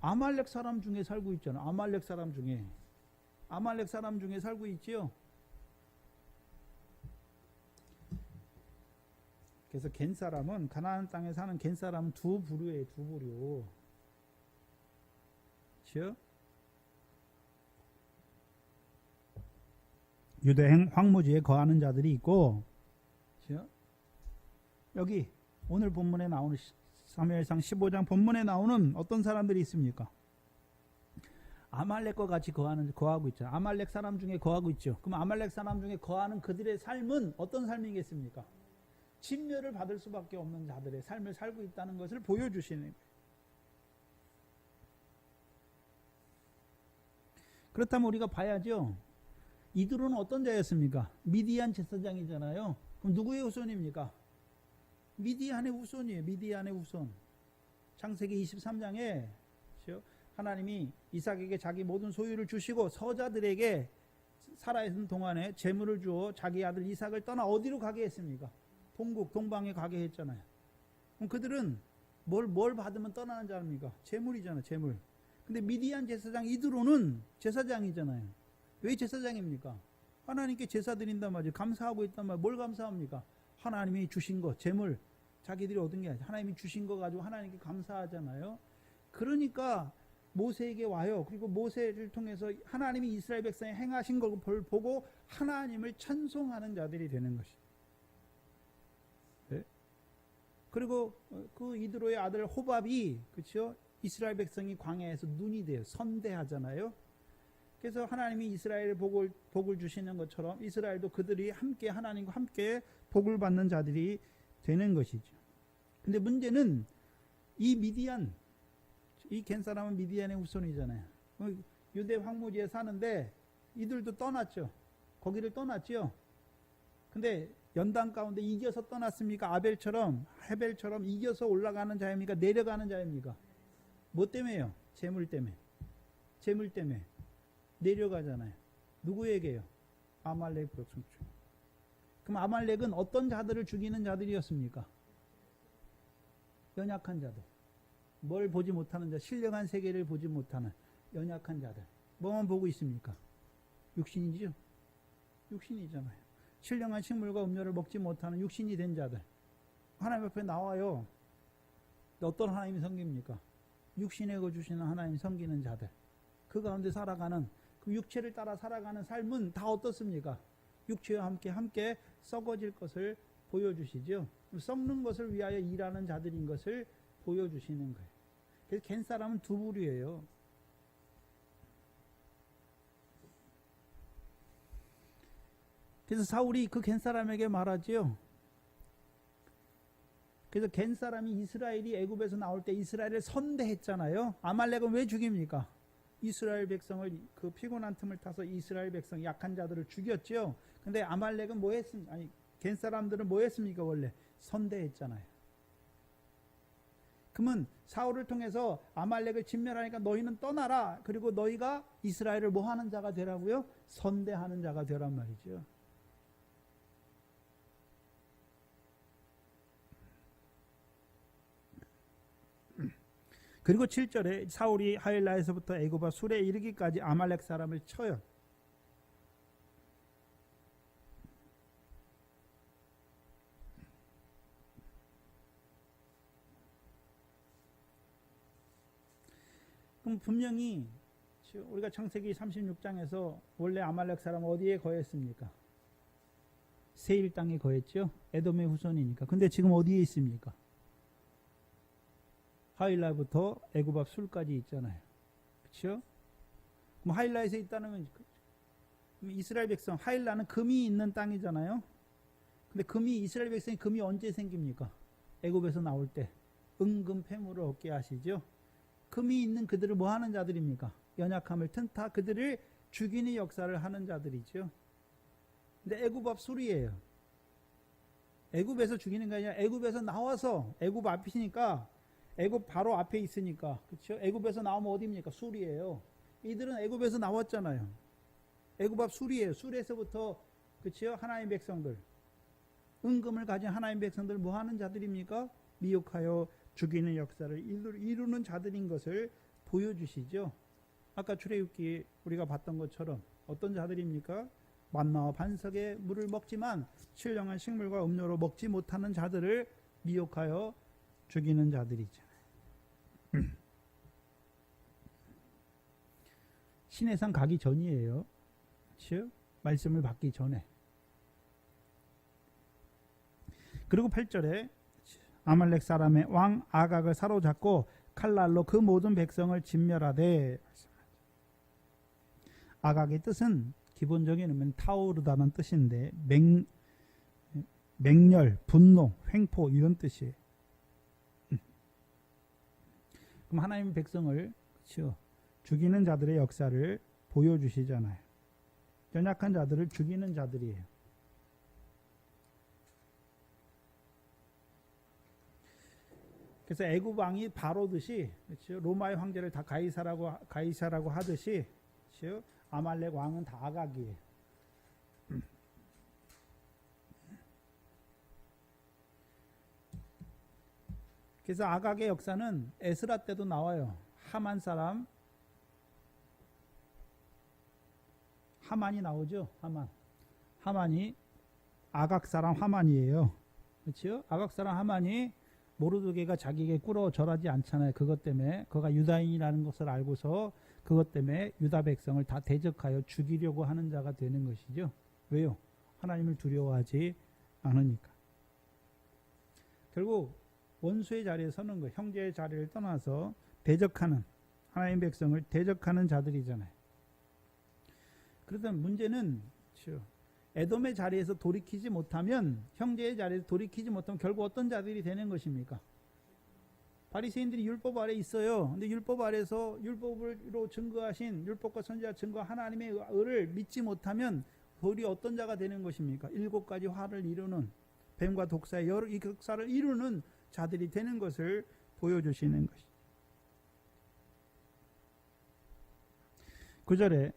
아말렉 사람 중에 살고 있잖아요. 아말렉 사람 중에 살고 있지요. 그래서 겐 사람은 가나안 땅에 사는 겐 사람은 두 부류예요. 두 부류. 그렇죠? 유대 황무지에 거하는 자들이 있고, 그렇죠? 여기 오늘 본문에 나오는 사무엘상 15장 본문에 나오는 어떤 사람들이 있습니까? 아말렉과 같이 거하고 있죠. 아말렉 사람 중에 거하고 있죠. 그럼 아말렉 사람 중에 거하는 그들의 삶은 어떤 삶이겠습니까? 침멸을 받을 수밖에 없는 자들의 삶을 살고 있다는 것을 보여주시는 거예요. 그렇다면 우리가 봐야죠. 이들은 어떤 자였습니까? 미디안 제사장이잖아요. 그럼 누구의 후손입니까? 미디안의 후손이에요. 미디안의 후손. 창세기 23장에 하나님이 이삭에게 자기 모든 소유를 주시고 서자들에게 살아있는 동안에 재물을 주어 자기 아들 이삭을 떠나 어디로 가게 했습니까? 동국, 동방에 가게 했잖아요. 그럼 그들은 뭘 받으면 떠나는 자입니까? 재물이잖아요. 재물. 근데 미디안 제사장 이드로는 제사장이잖아요. 왜 제사장입니까? 하나님께 제사 드린단 말이죠. 감사하고 있단 말이에요. 뭘 감사합니까? 하나님이 주신 거, 재물, 자기들이 얻은 게 아니라 하나님이 주신 거 가지고 하나님께 감사하잖아요. 그러니까 모세에게 와요. 그리고 모세를 통해서 하나님이 이스라엘 백성이 행하신 걸 보고 하나님을 찬송하는 자들이 되는 것이죠. 네? 그리고 그 이드로의 아들 호밥이, 그렇죠? 이스라엘 백성이 광야에서 눈이 돼요. 선대하잖아요. 그래서 하나님이 이스라엘에 복을 주시는 것처럼 이스라엘도 그들이 함께 하나님과 함께 복을 받는 자들이 되는 것이죠. 근데 문제는 이 미디안, 이 겐 사람은 미디안의 후손이잖아요. 유대 황무지에 사는데 이들도 떠났죠. 거기를 떠났죠. 근데 연단 가운데 이겨서 떠났습니까? 아벨처럼 헤벨처럼 이겨서 올라가는 자입니까? 내려가는 자입니까? 뭐 때문에요? 재물 때문에. 재물 때문에 내려가잖아요. 누구에게요? 아말렉 백성중. 그럼 아말렉은 어떤 자들을 죽이는 자들이었습니까? 연약한 자들. 뭘 보지 못하는 자, 신령한 세계를 보지 못하는 연약한 자들. 뭐만 보고 있습니까? 육신이죠. 육신이잖아요. 신령한 식물과 음료를 먹지 못하는 육신이 된 자들. 하나님 앞에 나와요. 어떤 하나님이 섬깁니까? 육신에 거주시는 하나님 섬기는 자들. 그 가운데 살아가는, 그 육체를 따라 살아가는 삶은 다 어떻습니까? 육체와 함께 썩어질 것을 보여주시죠. 썩는 것을 위하여 일하는 자들인 것을 보여주시는 거예요. 그래서 겐 사람은 두 부류예요. 그래서 사울이 그 겐 사람에게 말하지요. 그래서 겐 사람이 이스라엘이 애굽에서 나올 때 이스라엘을 선대했잖아요. 아말렉은 왜 죽입니까? 이스라엘 백성을, 그 피곤한 틈을 타서 이스라엘 백성 약한 자들을 죽였죠. 근데 아말렉은 뭐 했습니까? 아니, 겐 사람들은 뭐 했습니까? 원래 선대했잖아요. 그러면 사울을 통해서 아말렉을 진멸하니까 너희는 떠나라. 그리고 너희가 이스라엘을 뭐 하는 자가 되라고요? 선대하는 자가 되란 말이죠. 그리고 7절에 사울이 하일라에서부터 애굽과 술에 이르기까지 아말렉 사람을 쳐요. 그럼 분명히 우리가 창세기 36장에서 원래 아말렉 사람 어디에 거했습니까? 세일 땅에 거했죠. 에돔의 후손이니까. 근데 지금 어디에 있습니까? 하일라부터 애굽 앞 술까지 있잖아요. 그렇죠? 그럼 하일라에서 있다는 이스라엘 백성, 하일라는 금이 있는 땅이잖아요. 근데 이스라엘 백성이 금이 언제 생깁니까? 애굽에서 나올 때 은금 폐물을 얻게 하시죠. 금이 있는 그들을 뭐 하는 자들입니까? 연약함을 틈타 그들을 죽이는 역사를 하는 자들이죠. 근데 애굽 앞 술이에요. 애굽에서 죽이는 게 아니라 애굽에서 나와서, 애굽 앞이니까, 애굽 바로 앞에 있으니까, 그렇죠? 애굽에서 나오면 어디입니까? 술이에요. 이들은 애굽에서 나왔잖아요. 애굽 앞 술이에요. 술에서부터, 그렇죠? 하나님 백성들, 은금을 가진 하나님 백성들 뭐 하는 자들입니까? 미혹하여 죽이는 역사를 이루는 자들인 것을 보여주시죠. 아까 출애굽기 우리가 봤던 것처럼 어떤 자들입니까? 만나와 반석의 물을 먹지만 신령한 식물과 음료로 먹지 못하는 자들을 미혹하여 죽이는 자들이잖아요. 시내산 가기 전이에요. 즉 말씀을 받기 전에. 그리고 8절에 아말렉 사람의 왕 아각을 사로잡고 칼날로 그 모든 백성을 진멸하되. 아각의 뜻은 기본적인 의미는 타오르다는 뜻인데 맹렬, 분노, 횡포 이런 뜻이에요. 그럼 하나님의 백성을 죽이는 자들의 역사를 보여주시잖아요. 연약한 자들을 죽이는 자들이에요. 그래서 애굽 왕이 바로듯이, 그렇죠? 로마의 황제를 다 가이사라고 하듯이, 그렇죠? 아말렉 왕은 다 아각이에요. 그래서 아각의 역사는 에스라 때도 나와요. 하만 사람, 하만이 나오죠. 하만이 아각 사람 하만이에요. 그렇죠? 아각 사람 하만이 모르드게가 자기에게 꿇어 절하지 않잖아요. 그것 때문에 그가 유다인이라는 것을 알고서 그것 때문에 유다 백성을 다 대적하여 죽이려고 하는 자가 되는 것이죠. 왜요? 하나님을 두려워하지 않으니까. 결국 원수의 자리에 서는 거, 형제의 자리를 떠나서 대적하는, 하나님 백성을 대적하는 자들이잖아요. 그러다 문제는 에돔의 자리에서 돌이키지 못하면, 형제의 자리에서 돌이키지 못하면 결국 어떤 자들이 되는 것입니까? 바리새인들이 율법 아래 있어요. 근데 율법 아래서 율법으로 증거하신, 율법과 선지자 증거 하나님의 의를 믿지 못하면 도리 어떤 자가 되는 것입니까? 7가지 화를 이루는, 뱀과 독사의 여러 이 역사를 이루는 자들이 되는 것을 보여주시는 것이죠. 9절에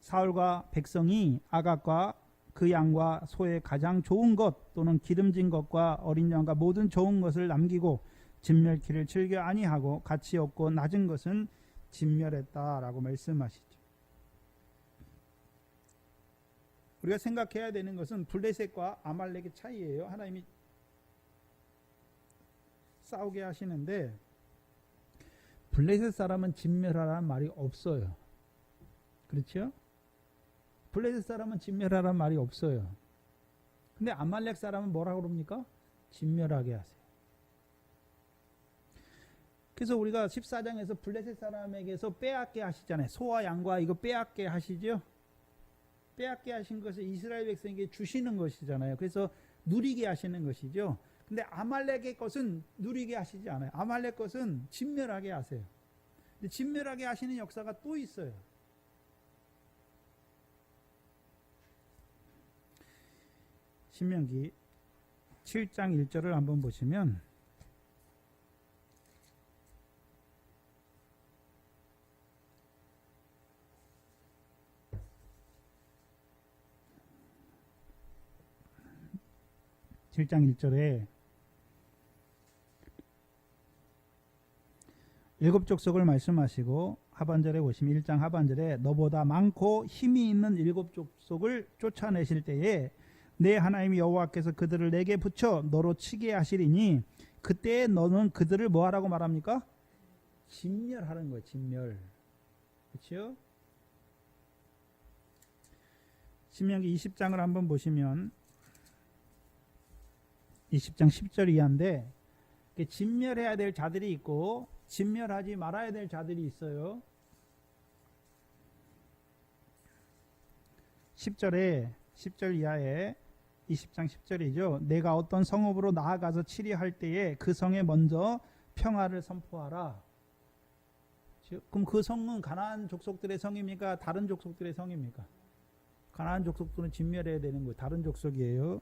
사울과 백성이 아각과 그 양과 소의 가장 좋은 것 또는 기름진 것과 어린 양과 모든 좋은 것을 남기고 진멸키를 즐겨 아니하고 가치 없고 낮은 것은 진멸했다라고 말씀하시죠. 우리가 생각해야 되는 것은 블레셋과 아말렉의 차이예요. 하나님이 싸우게 하시는데 블레셋 사람은 진멸하라는 말이 없어요. 그렇죠? 블레셋 사람은 진멸하라는 말이 없어요. 근데 아말렉 사람은 뭐라고 그럽니까? 진멸하게 하세요. 그래서 우리가 14장에서 블레셋 사람에게서 빼앗게 하시잖아요. 소와 양과 이거 빼앗게 하시죠. 빼앗게 하신 것을 이스라엘 백성에게 주시는 것이잖아요. 그래서 누리게 하시는 것이죠. 근데 아말렉의 것은 누리게 하시지 않아요. 아말렉 것은 진멸하게 하세요. 근데 진멸하게 하시는 역사가 또 있어요. 신명기 7장 1절을 한번 보시면 (7장 1절에) 일곱 족속을 말씀하시고 하반절에 보시면 1장 하반절에 너보다 많고 힘이 있는 일곱 족속을 쫓아내실 때에 내 하나님 여호와께서 그들을 내게 붙여 너로 치게 하시리니 그때 너는 그들을 뭐하라고 말합니까? 진멸하는 거예요. 진멸. 그렇죠? 신명기 20장을 한번 보시면 20장 10절 이하인데 진멸해야 될 자들이 있고 진멸하지 말아야 될 자들이 있어요. 10절 이하에 20장 10절이죠. 내가 어떤 성읍으로 나아가서 치리할 때에 그 성에 먼저 평화를 선포하라. 그럼 그 성은 가나안 족속들의 성입니까? 다른 족속들의 성입니까? 가나안 족속들은 진멸해야 되는 거예요. 다른 족속이에요.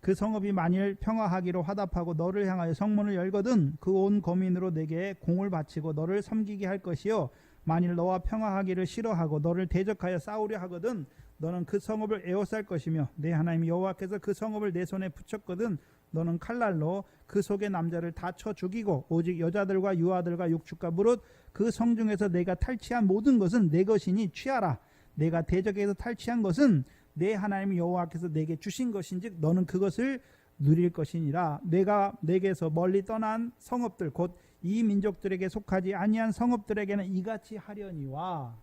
그 성읍이 만일 평화하기로 화답하고 너를 향하여 성문을 열거든 그 온 거민으로 내게 공을 바치고 너를 섬기게 할 것이요 만일 너와 평화하기를 싫어하고 너를 대적하여 싸우려 하거든 너는 그 성읍을 에워쌀 것이며 내 하나님 여호와께서 그 성읍을 내 손에 붙였거든 너는 칼날로 그 속의 남자를 다 쳐 죽이고 오직 여자들과 유아들과 육축과 무릇 그 성중에서 내가 탈취한 모든 것은 내 것이니 취하라. 내가 대적에서 탈취한 것은 내 하나님 여호와께서 내게 주신 것인즉 너는 그것을 누릴 것이니라. 내가 내게서 멀리 떠난 성읍들 곧 이 민족들에게 속하지 아니한 성읍들에게는 이같이 하려니와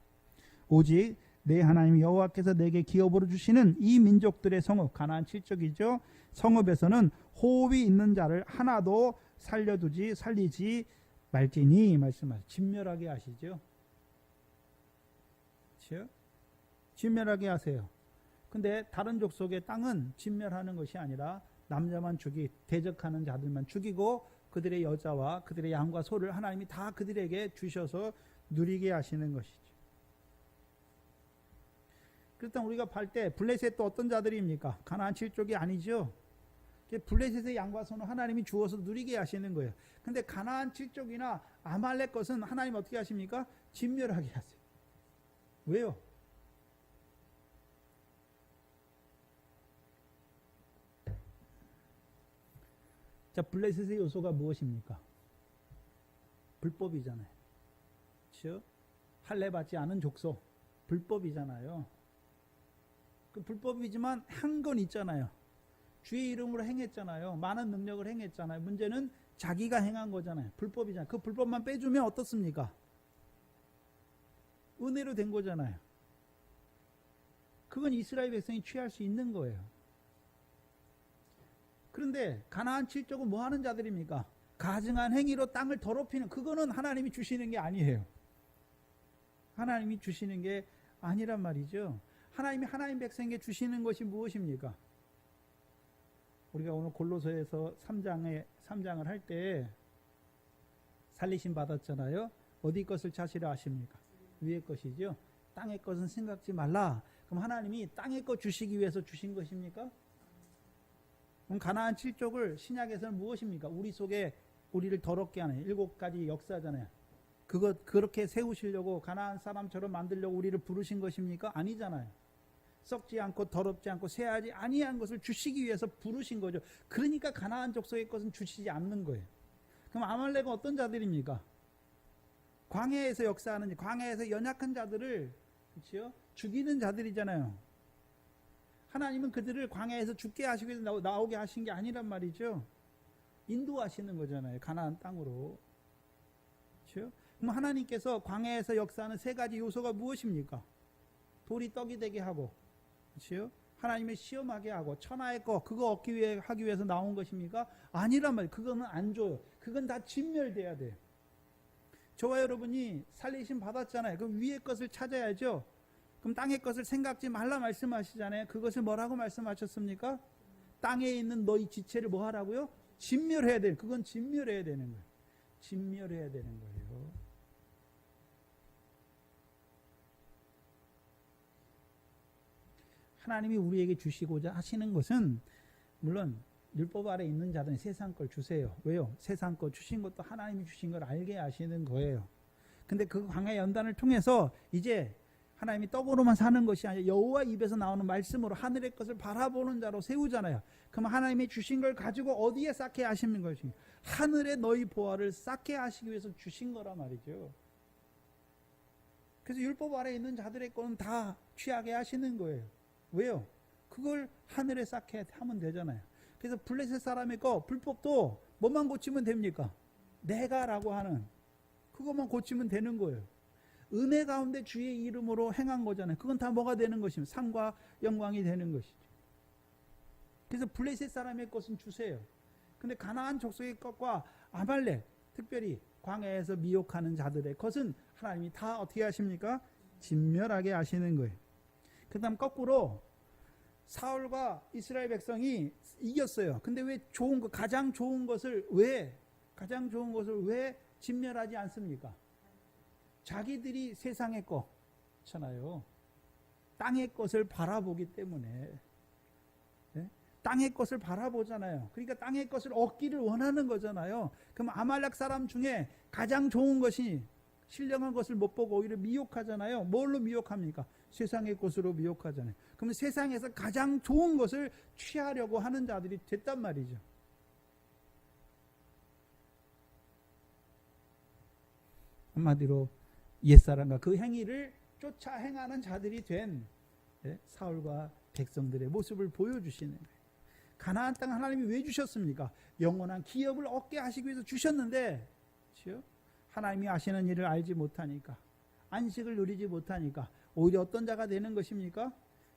오직 내 하나님 여호와께서 내게 기업으로 주시는 이 민족들의 성읍 가나안 7쪽이죠. 성읍에서는 호흡이 있는 자를 하나도 살리지 말지니 말씀하시죠. 진멸하게 하시죠. 그렇죠? 진멸하게 하세요. 근데 다른 족속의 땅은 진멸하는 것이 아니라 남자만 대적하는 자들만 죽이고 그들의 여자와 그들의 양과 소를 하나님이 다 그들에게 주셔서 누리게 하시는 것이죠. 그렇다면 우리가 볼 때 블레셋 또 어떤 자들입니까? 가나안 7족이 아니죠. 블레셋의 양과 소는 하나님이 주어서 누리게 하시는 거예요. 근데 가나안 7족이나 아말렉 것은 하나님 어떻게 하십니까? 진멸하게 하세요. 왜요? 자, 블레셋의 요소가 무엇입니까? 불법이잖아요. 그렇죠? 할례 받지 않은 족속, 불법이잖아요. 그 불법이지만 한 건 있잖아요. 주의 이름으로 행했잖아요. 많은 능력을 행했잖아요. 문제는 자기가 행한 거잖아요. 불법이잖아요. 그 불법만 빼주면 어떻습니까? 은혜로 된 거잖아요. 그건 이스라엘 백성이 취할 수 있는 거예요. 그런데 가나안 7족은 뭐 하는 자들입니까? 가증한 행위로 땅을 더럽히는, 그거는 하나님이 주시는 게 아니에요. 하나님이 주시는 게 아니란 말이죠. 하나님이 하나님 백성에게 주시는 것이 무엇입니까? 우리가 오늘 골로새에서 3장을 할 때 살리심 받았잖아요. 어디 것을 찾으려 하십니까? 위의 것이죠. 땅의 것은 생각지 말라. 그럼 하나님이 땅의 것 주시기 위해서 주신 것입니까? 그럼 가나안 7족을 신약에서는 무엇입니까? 우리 속에 우리를 더럽게 하는 7가지 역사잖아요. 그렇게 세우시려고 가나안 사람처럼 만들려고 우리를 부르신 것입니까? 아니잖아요. 썩지 않고 더럽지 않고 쇠하지 아니한 것을 주시기 위해서 부르신 거죠. 그러니까 가나안 족속의 것은 주시지 않는 거예요. 그럼 아말렉은 어떤 자들입니까? 광야에서 역사하는, 광야에서 연약한 자들을, 그렇죠? 죽이는 자들이잖아요. 하나님은 그들을 광야에서 죽게 하시기 위해서 나오게 하신 게 아니란 말이죠. 인도하시는 거잖아요. 가나안 땅으로. 그렇죠? 그럼 하나님께서 광야에서 역사하는 3가지 요소가 무엇입니까? 돌이 떡이 되게 하고, 그렇죠? 하나님의 시험하게 하고, 천하의 거 그거 얻기 위해 하기 위해서 나온 것입니까? 아니란 말이에요. 그거는 안 줘요. 그건 다 진멸돼야 돼요. 저와 여러분이 살리심 받았잖아요. 그럼 위의 것을 찾아야죠. 그럼 땅의 것을 생각지 말라 말씀하시잖아요. 그것을 뭐라고 말씀하셨습니까? 땅에 있는 너희 지체를 뭐 하라고요? 진멸해야 돼. 그건 진멸해야 되는 거예요. 진멸해야 되는 거예요. 하나님이 우리에게 주시고자 하시는 것은, 물론 율법 아래 있는 자들은 세상 걸 주세요. 왜요? 세상 거 주신 것도 하나님이 주신 걸 알게 하시는 거예요. 근데 그 광야 연단을 통해서 이제 하나님이 떡으로만 사는 것이 아니라 여호와 입에서 나오는 말씀으로 하늘의 것을 바라보는 자로 세우잖아요. 그럼 하나님이 주신 걸 가지고 어디에 쌓게 하시는 것입니까? 하늘에 너희 보화를 쌓게 하시기 위해서 주신 거란 말이죠. 그래서 율법 아래 있는 자들의 거는 다 취하게 하시는 거예요. 왜요? 그걸 하늘에 쌓게 하면 되잖아요. 그래서 블레셋 사람의 거 불법도 뭐만 고치면 됩니까? 내가라고 하는 그것만 고치면 되는 거예요. 은혜 가운데 주의 이름으로 행한 거잖아요. 그건 다 뭐가 되는 것입니다. 상과 영광이 되는 것이죠. 그래서 블레셋 사람의 것은 주세요. 근데 가나안 족속의 것과 아말렉, 특별히 광야에서 미혹하는 자들의 것은 하나님이 다 어떻게 하십니까? 진멸하게 하시는 거예요. 그 다음 거꾸로 사울과 이스라엘 백성이 이겼어요. 근데 왜 가장 좋은 것을 왜 진멸하지 않습니까? 자기들이 세상의 거잖아요. 땅의 것을 바라보기 때문에. 네? 땅의 것을 바라보잖아요. 그러니까 땅의 것을 얻기를 원하는 거잖아요. 그럼 아말렉 사람 중에 가장 좋은 것이 신령한 것을 못 보고 오히려 미혹하잖아요. 뭘로 미혹합니까? 세상의 것으로 미혹하잖아요. 그러면 세상에서 가장 좋은 것을 취하려고 하는 자들이 됐단 말이죠. 한마디로 옛사람과 그 행위를 쫓아 행하는 자들이 된 사울과 백성들의 모습을 보여주시는 거예요. 가나안 땅 하나님이 왜 주셨습니까? 영원한 기업을 얻게 하시기 위해서 주셨는데, 그렇죠? 하나님이 하시는 일을 알지 못하니까, 안식을 누리지 못하니까 오히려 어떤 자가 되는 것입니까?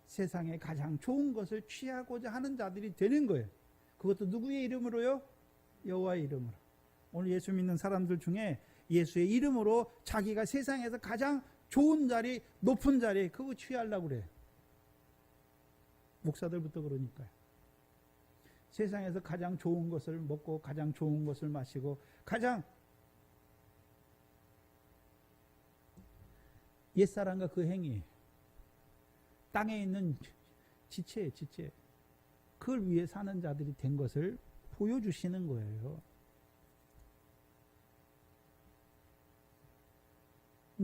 세상에 가장 좋은 것을 취하고자 하는 자들이 되는 거예요. 그것도 누구의 이름으로요? 여호와의 이름으로. 오늘 예수 믿는 사람들 중에 예수의 이름으로 자기가 세상에서 가장 좋은 자리, 높은 자리, 그거 취하려고 그래요. 목사들부터 그러니까요. 세상에서 가장 좋은 것을 먹고 가장 좋은 것을 마시고 가장 옛사람과 그 행위, 땅에 있는 지체, 그걸 위해 사는 자들이 된 것을 보여주시는 거예요.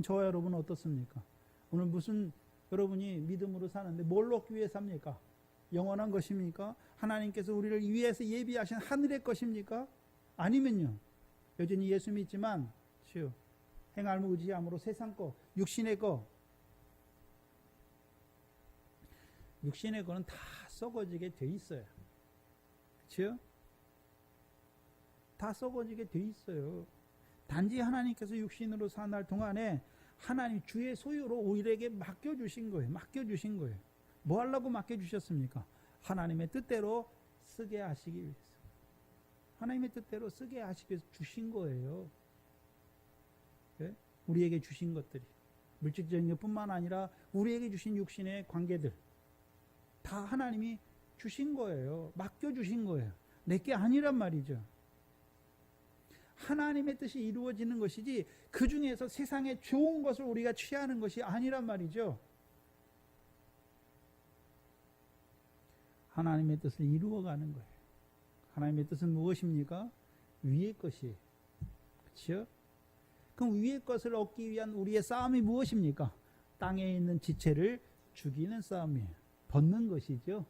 저와 여러분은 어떻습니까? 오늘 무슨 여러분이 믿음으로 사는데 뭘 얻기 위해 삽니까? 영원한 것입니까? 하나님께서 우리를 위해서 예비하신 하늘의 것입니까? 아니면요, 여전히 예수 믿지만 행할무 의지함으로 세상 거, 육신의 거, 육신의 거는 다 썩어지게 돼 있어요. 그렇죠? 다 썩어지게 돼 있어요. 단지 하나님께서 육신으로 사는 동안에 하나님 주의 소유로 우리에게 맡겨주신 거예요. 맡겨주신 거예요. 뭐 하려고 맡겨주셨습니까? 하나님의 뜻대로 쓰게 하시기 위해서. 하나님의 뜻대로 쓰게 하시기 위해서 주신 거예요. 네? 우리에게 주신 것들이 물질적인 것뿐만 아니라 우리에게 주신 육신의 관계들 다 하나님이 주신 거예요. 맡겨주신 거예요. 내게 아니란 말이죠. 하나님의 뜻이 이루어지는 것이지 그 중에서 세상의 좋은 것을 우리가 취하는 것이 아니란 말이죠. 하나님의 뜻을 이루어가는 거예요. 하나님의 뜻은 무엇입니까? 위의 것이. 그렇죠? 그럼 위의 것을 얻기 위한 우리의 싸움이 무엇입니까? 땅에 있는 지체를 죽이는 싸움이에요. 벗는 것이죠.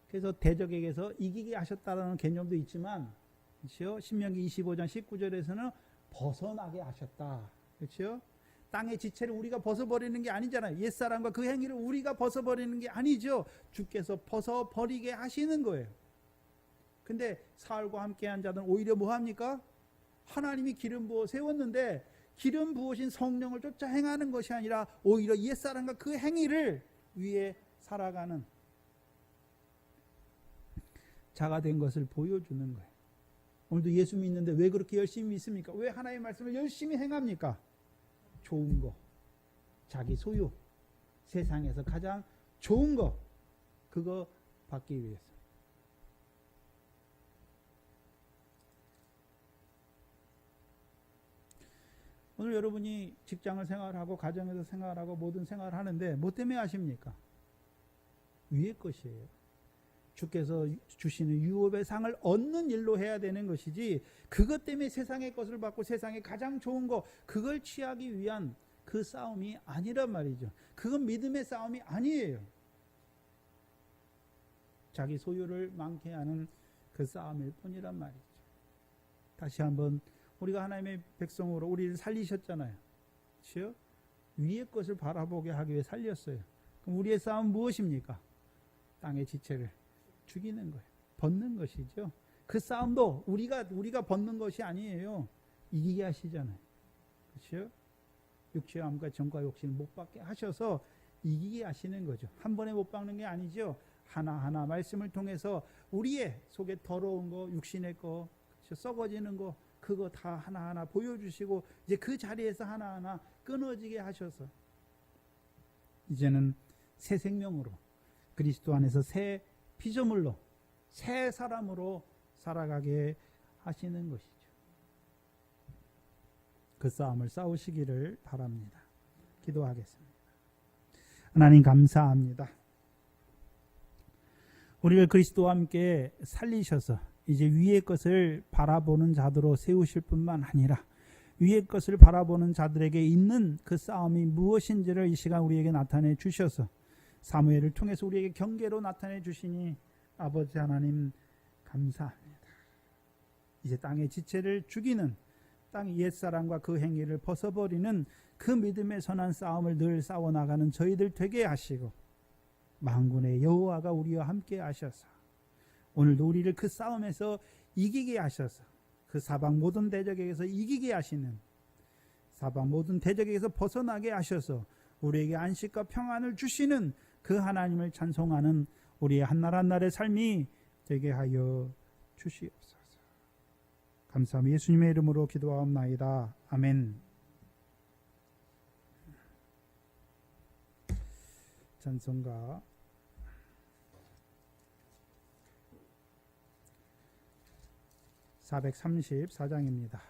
그래서 대적에게서 이기게 하셨다는 개념도 있지만, 그렇죠? 신명기 25장 19절에서는 벗어나게 하셨다. 그렇죠? 땅의 지체를 우리가 벗어버리는 게 아니잖아요. 옛사람과 그 행위를 우리가 벗어버리는 게 아니죠. 주께서 벗어버리게 하시는 거예요. 근데 사울과 함께한 자들은 오히려 뭐합니까? 하나님이 기름 부어 세웠는데 기름 부으신 성령을 쫓아 행하는 것이 아니라 오히려 옛사람과 그 행위를 위해 살아가는 자가 된 것을 보여주는 거예요. 오늘도 예수 믿는데 왜 그렇게 열심히 믿습니까? 왜 하나님의 말씀을 열심히 행합니까? 좋은 거, 자기 소유, 세상에서 가장 좋은 거, 그거 받기 위해서. 오늘 여러분이 직장을 생활하고 가정에서 생활하고 모든 생활을 하는데 뭐 때문에 하십니까? 위의 것이에요. 주께서 주시는 유업의 상을 얻는 일로 해야 되는 것이지 그것 때문에 세상의 것을 받고 세상에 가장 좋은 거 그걸 취하기 위한 그 싸움이 아니란 말이죠. 그건 믿음의 싸움이 아니에요. 자기 소유를 많게 하는 그 싸움일 뿐이란 말이죠. 다시 한번 우리가 하나님의 백성으로 우리를 살리셨잖아요. 그렇죠? 위의 것을 바라보게 하기 위해 살렸어요. 그럼 우리의 싸움은 무엇입니까? 땅의 지체를 죽이는 거예요. 벗는 것이죠. 그 싸움도 우리가 벗는 것이 아니에요. 이기게 하시잖아요. 그렇죠? 육체의 암과 정과 욕심을 못 받게 하셔서 이기게 하시는 거죠. 한 번에 못 박는 게 아니죠. 하나하나 말씀을 통해서 우리의 속에 더러운 거, 육신의 거, 그렇죠? 썩어지는 거 그거 다 하나하나 보여주시고 이제 그 자리에서 하나하나 끊어지게 하셔서 이제는 새 생명으로 그리스도 안에서 새 피조물로 새 사람으로 살아가게 하시는 것이죠. 그 싸움을 싸우시기를 바랍니다. 기도하겠습니다. 하나님 감사합니다. 우리를 그리스도와 함께 살리셔서 이제 위의 것을 바라보는 자들로 세우실 뿐만 아니라 위의 것을 바라보는 자들에게 있는 그 싸움이 무엇인지를 이 시간 우리에게 나타내 주셔서 사무엘을 통해서 우리에게 경계로 나타내 주시니 아버지 하나님 감사합니다. 이제 땅의 지체를 죽이는 땅 옛사람과 그 행위를 벗어버리는 그 믿음의 선한 싸움을 늘 싸워나가는 저희들 되게 하시고 만군의 여호와가 우리와 함께 하셔서 오늘도 우리를 그 싸움에서 이기게 하셔서 그 사방 모든 대적에게서 이기게 하시는 사방 모든 대적에게서 벗어나게 하셔서 우리에게 안식과 평안을 주시는 그 하나님을 찬송하는 우리의 한날 한날의 삶이 되게 하여 주시옵소서. 감사합니다. 예수님의 이름으로 기도하옵나이다. 아멘. 찬송가 434장입니다.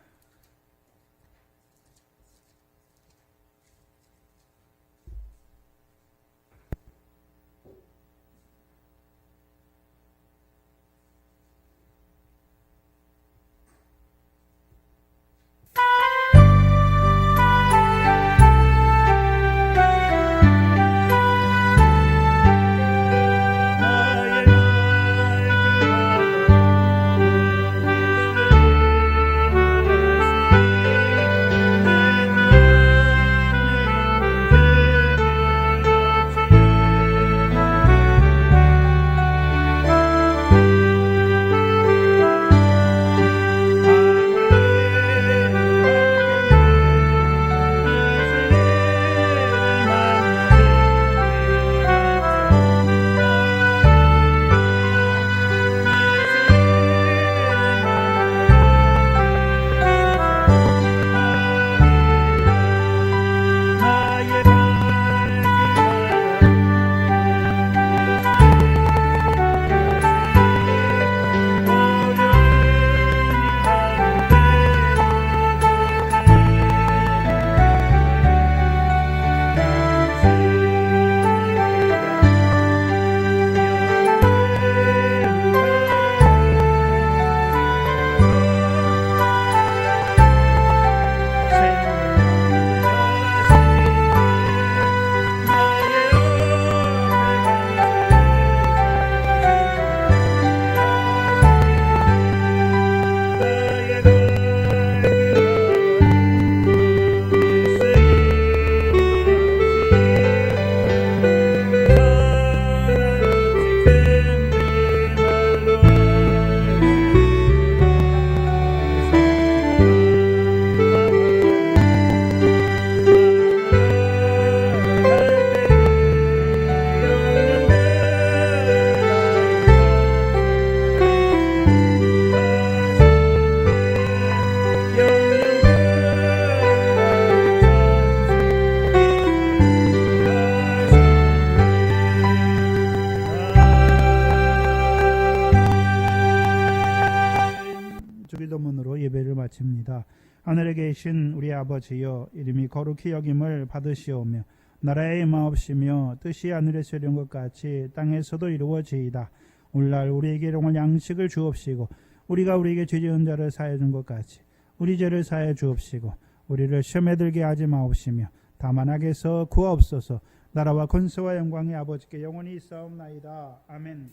주기도문으로 예배를 마칩니다. 하늘에 계신 우리 아버지여, 이름이 거룩히 여김을 받으시오며 나라의 임하옵시며 뜻이 하늘에서 이룬 것 같이 땅에서도 이루어지이다. 오늘날 우리에게 일용할 양식을 주옵시고 우리가 우리에게 죄 지은 자를 사하여 준 것 같이 우리 죄를 사하여 주옵시고 우리를 시험에 들게 하지 마옵시며 다만 악에서 구하옵소서. 나라와 권세와 영광이 아버지께 영원히 있사옵나이다. 아멘.